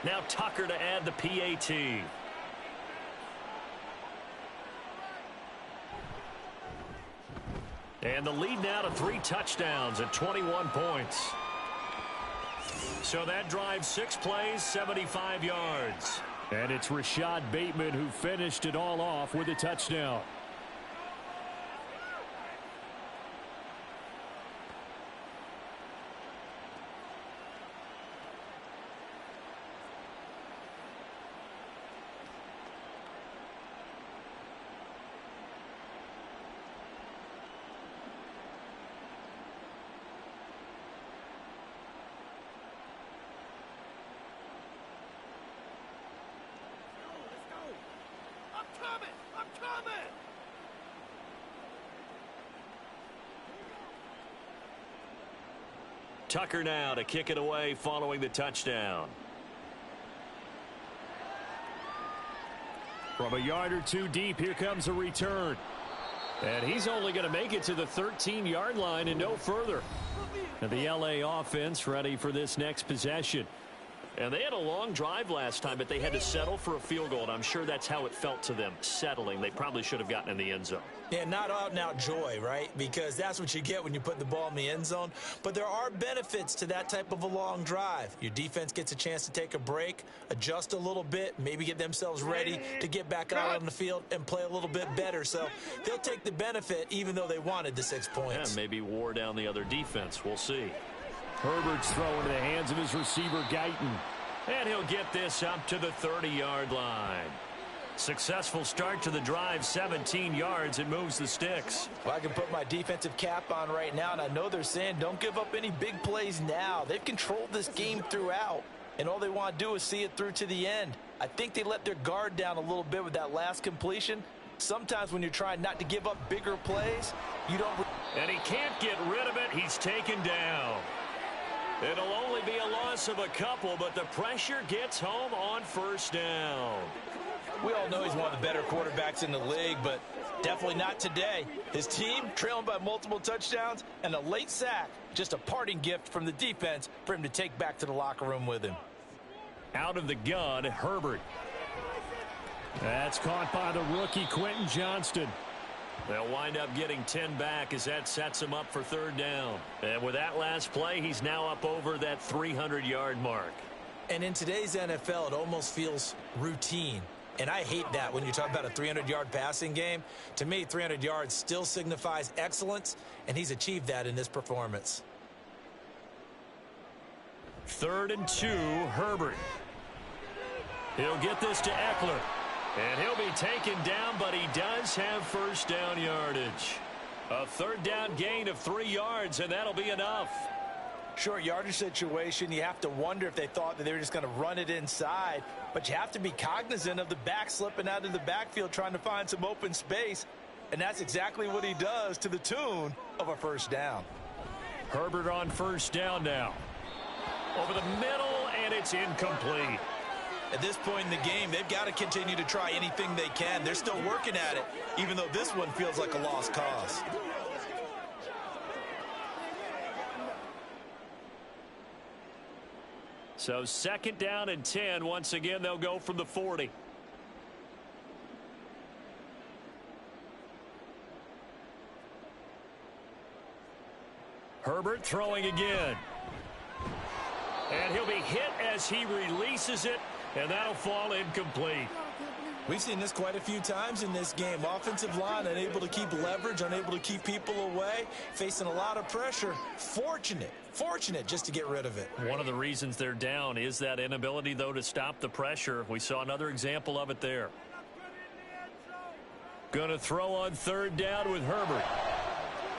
Now Tucker to add the PAT. And the lead now to 3 touchdowns at 21 points. So that drives 6 plays, 75 yards. And it's Rashad Bateman who finished it all off with a touchdown. Tucker now to kick it away following the touchdown. From a yard or two deep, here comes a return. And he's only going to make it to the 13-yard line and no further. And the LA offense ready for this next possession. And they had a long drive last time, but they had to settle for a field goal, and I'm sure that's how it felt to them, settling. They probably should have gotten in the end zone. Yeah, not out-and-out joy, right? Because that's what you get when you put the ball in the end zone. But there are benefits to that type of a long drive. Your defense gets a chance to take a break, adjust a little bit, maybe get themselves ready to get back out on the field and play a little bit better. So they'll take the benefit even though they wanted the 6 points. Yeah, maybe wore down the other defense. We'll see. Herbert's throw into the hands of his receiver, Guyton. And he'll get this up to the 30-yard line. Successful start to the drive, 17 yards. It moves the sticks. Well, I can put my defensive cap on right now, and I know they're saying don't give up any big plays now. They've controlled this game throughout, and all they want to do is see it through to the end. I think they let their guard down a little bit with that last completion. Sometimes when you're trying not to give up bigger plays, you don't. And he can't get rid of it. He's taken down. It'll only be a loss of a couple, but the pressure gets home on first down. We all know he's one of the better quarterbacks in the league, but definitely not today. His team trailing by multiple touchdowns and a late sack. Just a parting gift from the defense for him to take back to the locker room with him. Out of the gun, Herbert. That's caught by the rookie, Quentin Johnston. They'll wind up getting 10 back as that sets him up for third down. And with that last play, he's now up over that 300-yard mark. And in today's NFL, it almost feels routine. And I hate that when you talk about a 300-yard passing game. To me, 300 yards still signifies excellence, and he's achieved that in this performance. 3rd and 2, Herbert. He'll get this to Eckler. And he'll be taken down, but he does have first down yardage. A 3rd down gain of 3 yards, and that'll be enough. Short yardage situation, you have to wonder if they thought that they were just going to run it inside. But you have to be cognizant of the back slipping out of the backfield trying to find some open space. And that's exactly what he does to the tune of a first down. Herbert on first down now. Over the middle, and it's incomplete. At this point in the game, they've got to continue to try anything they can. They're still working at it, even though this one feels like a lost cause. So 2nd down and 10. Once again, they'll go from the 40. Herbert throwing again. And he'll be hit as he releases it, and that'll fall incomplete. We've seen this quite a few times in this game. Offensive line unable to keep leverage, unable to keep people away, facing a lot of pressure. Fortunate just to get rid of it. One of the reasons they're down is that inability, though, to stop the pressure. We saw another example of it there. Going to throw on third down with Herbert.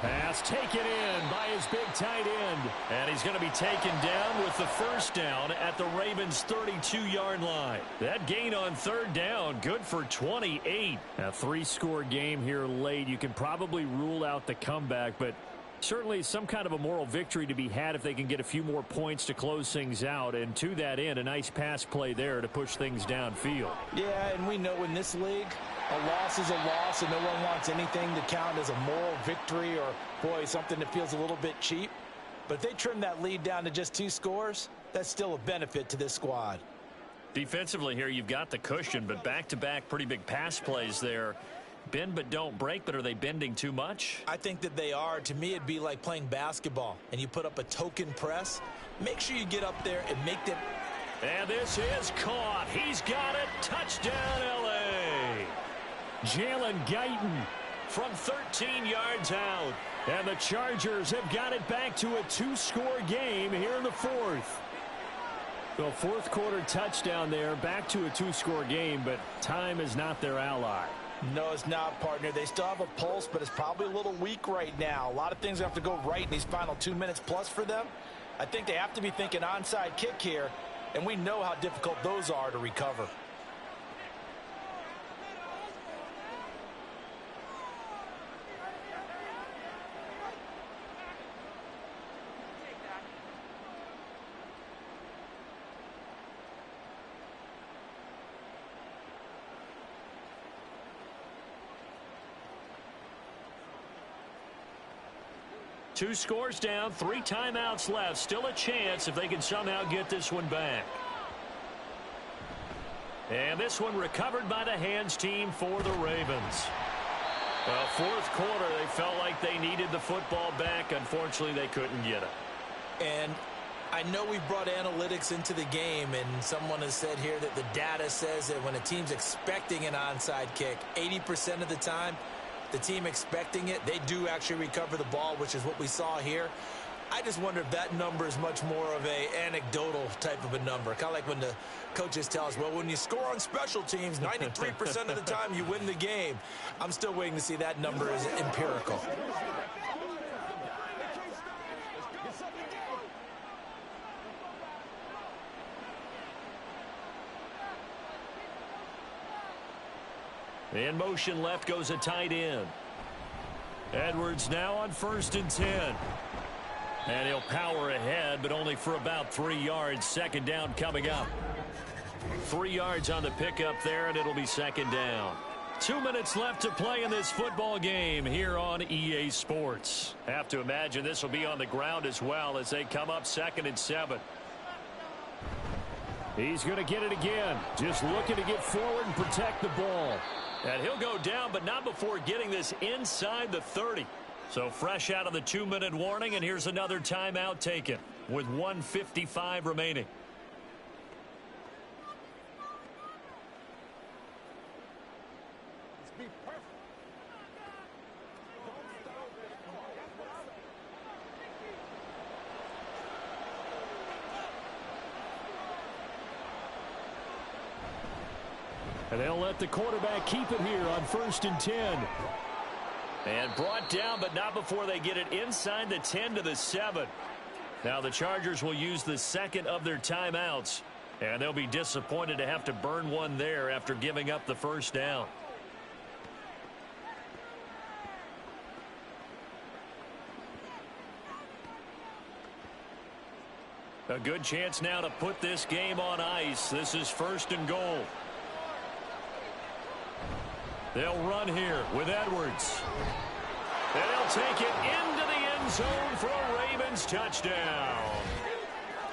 Pass taken in by his big tight end. And he's going to be taken down with the first down at the Ravens' 32-yard line. That gain on third down, good for 28. A three-score game here late. You can probably rule out the comeback, but certainly some kind of a moral victory to be had if they can get a few more points to close things out. And to that end, a nice pass play there to push things downfield. Yeah, and we know in this league, a loss is a loss, and no one wants anything to count as a moral victory or, boy, something that feels a little bit cheap. But if they trim that lead down to just 2 scores, that's still a benefit to this squad. Defensively here, you've got the cushion, but back-to-back pretty big pass plays there. Bend but don't break, but are they bending too much? I think that they are. To me, it'd be like playing basketball, and you put up a token press. Make sure you get up there and make them. And this is caught. He's got it. Touchdown, L.A. Jalen Guyton from 13 yards out. And the Chargers have got it back to a 2-score game here in the fourth. The fourth quarter touchdown there, back to a 2-score game, but time is not their ally. No, it's not, partner. They still have a pulse, but it's probably a little weak right now. A lot of things have to go right in these final 2 minutes plus for them. I think they have to be thinking onside kick here, and we know how difficult those are to recover. Two scores down, 3 timeouts left. Still a chance if they can somehow get this one back. And this one recovered by the hands team for the Ravens. Well, fourth quarter, they felt like they needed the football back. Unfortunately, they couldn't get it. And I know we brought analytics into the game, and someone has said here that the data says that when a team's expecting an onside kick, 80% of the time, the team expecting it, they do actually recover the ball, which is what we saw here. I just wonder if that number is much more of a anecdotal type of a number. Kind of like when the coaches tell us, well, when you score on special teams, 93% of the time you win the game. I'm still waiting to see that number is empirical. In motion left goes a tight end. Edwards now on 1st and 10. And he'll power ahead, but only for about 3 yards. Second down coming up. 3 yards on the pickup there, and it'll be second down. 2 minutes left to play in this football game here on EA Sports. Have to imagine this will be on the ground as well as they come up 2nd and 7. He's going to get it again. Just looking to get forward and protect the ball. And he'll go down, but not before getting this inside the 30. So fresh out of the 2-minute warning, and here's another timeout taken with 1:55 remaining. And they'll let the quarterback keep it here on 1st and 10. And brought down, but not before they get it inside the 10 to the 7. Now the Chargers will use the second of their timeouts. And they'll be disappointed to have to burn one there after giving up the first down. A good chance now to put this game on ice. This is 1st and goal. They'll run here with Edwards. And they'll take it into the end zone for a Ravens touchdown.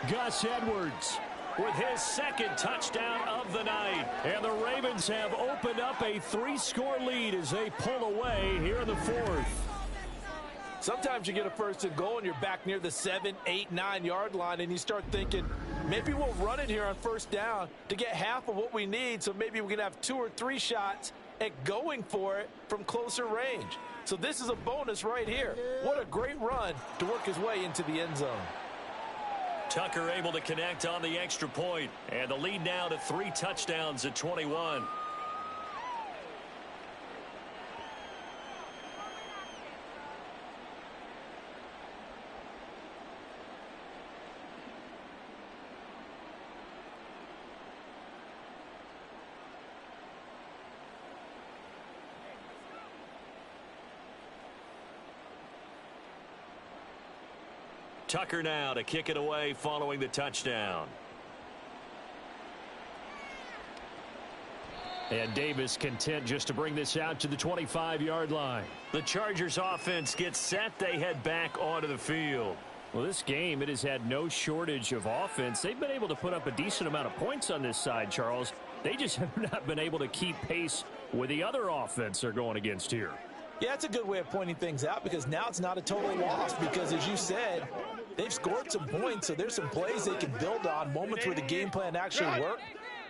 Gus Edwards with his second touchdown of the night. And the Ravens have opened up a 3-score lead as they pull away here in the fourth. Sometimes you get a first and goal and you're back near the 7, 8, 9-yard line, and you start thinking, maybe we'll run it here on first down to get half of what we need, so maybe we can have 2 or 3 shots at going for it from closer range. So this is a bonus right here. What a great run to work his way into the end zone. Tucker able to connect on the extra point, and the lead now to 3 touchdowns at 21. Tucker now to kick it away following the touchdown. And Davis content just to bring this out to the 25-yard line. The Chargers offense gets set. They head back onto the field. Well, this game, it has had no shortage of offense. They've been able to put up a decent amount of points on this side, Charles. They just have not been able to keep pace with the other offense they're going against here. Yeah, that's a good way of pointing things out, because now it's not a total loss, because as you said, they've scored some points, so there's some plays they can build on, moments where the game plan actually worked.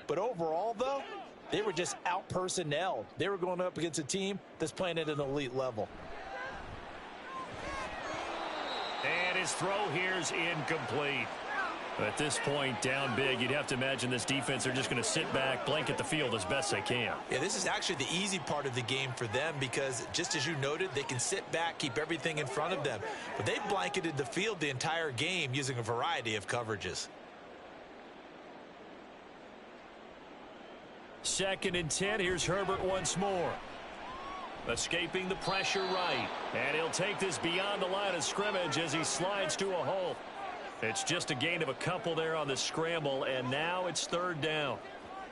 But overall, though, they were just out-personnelled. They were going up against a team that's playing at an elite level. And his throw here's incomplete. At this point, down big, you'd have to imagine this defense are just going to sit back, blanket the field as best they can. Yeah, this is actually the easy part of the game for them, because just as you noted, they can sit back, keep everything in front of them. But they've blanketed the field the entire game using a variety of coverages. 2nd and 10. Here's Herbert once more. Escaping the pressure right. And he'll take this beyond the line of scrimmage as he slides to a hole. It's just a gain of a couple there on the scramble, and now it's 3rd down.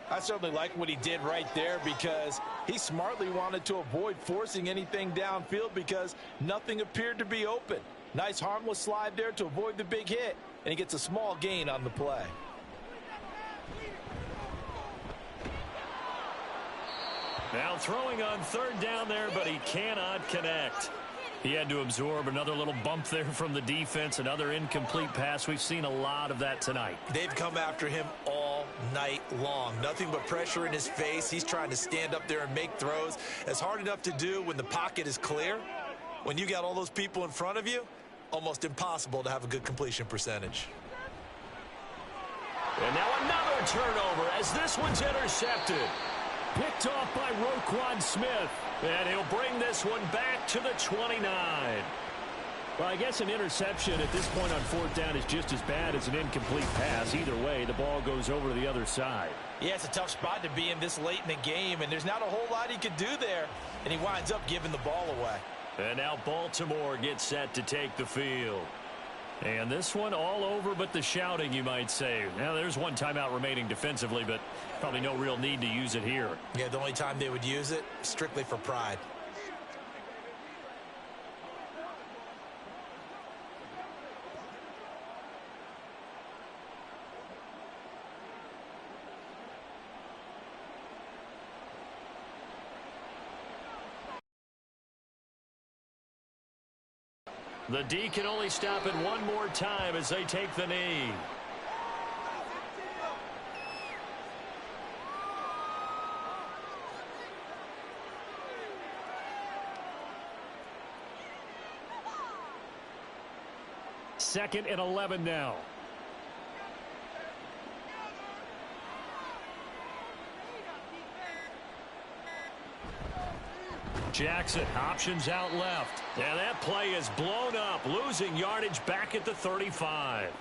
I certainly like what he did right there, because he smartly wanted to avoid forcing anything downfield because nothing appeared to be open. Nice harmless slide there to avoid the big hit, and he gets a small gain on the play. Now throwing on 3rd down there, but he cannot connect. He had to absorb another little bump there from the defense, another incomplete pass. We've seen a lot of that tonight. They've come after him all night long. Nothing but pressure in his face. He's trying to stand up there and make throws. It's hard enough to do when the pocket is clear. When you got all those people in front of you, almost impossible to have a good completion percentage. And now another turnover as this one's intercepted. Picked off by Roquan Smith. And he'll bring this one back to the 29. Well, I guess an interception at this point on 4th down is just as bad as an incomplete pass. Either way, the ball goes over to the other side. Yeah, it's a tough spot to be in this late in the game, and there's not a whole lot he could do there, and he winds up giving the ball away. And now Baltimore gets set to take the field. And this one all over but the shouting, you might say. Now, there's one timeout remaining defensively, but probably no real need to use it here. Yeah, the only time they would use it, strictly for pride. The D can only stop it one more time as they take the knee. Second and 11 now. Jackson options out left. And that play is blown up, losing yardage back at the 35.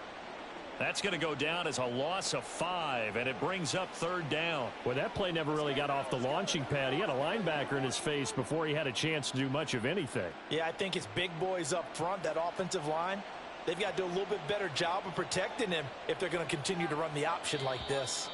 That's going to go down as a loss of 5, and it brings up 3rd down. Well, that play never really got off the launching pad. He had a linebacker in his face before he had a chance to do much of anything. Yeah, I think it's big boys up front, that offensive line. They've got to do a little bit better job of protecting him if they're going to continue to run the option like this.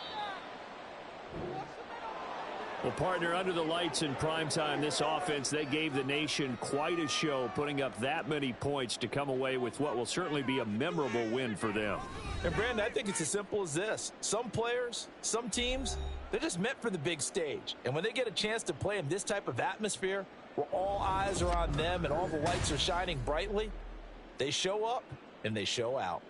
Well, partner, under the lights in primetime, this offense, they gave the nation quite a show, putting up that many points to come away with what will certainly be a memorable win for them. And, Brandon, I think it's as simple as this. Some players, some teams, they're just meant for the big stage. And when they get a chance to play in this type of atmosphere, where all eyes are on them and all the lights are shining brightly, they show up and they show out.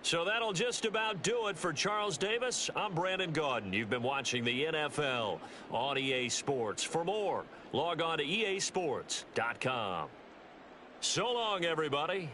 So that'll just about do it for Charles Davis. I'm Brandon Gaudin. You've been watching the NFL on EA Sports. For more, log on to easports.com. So long, everybody.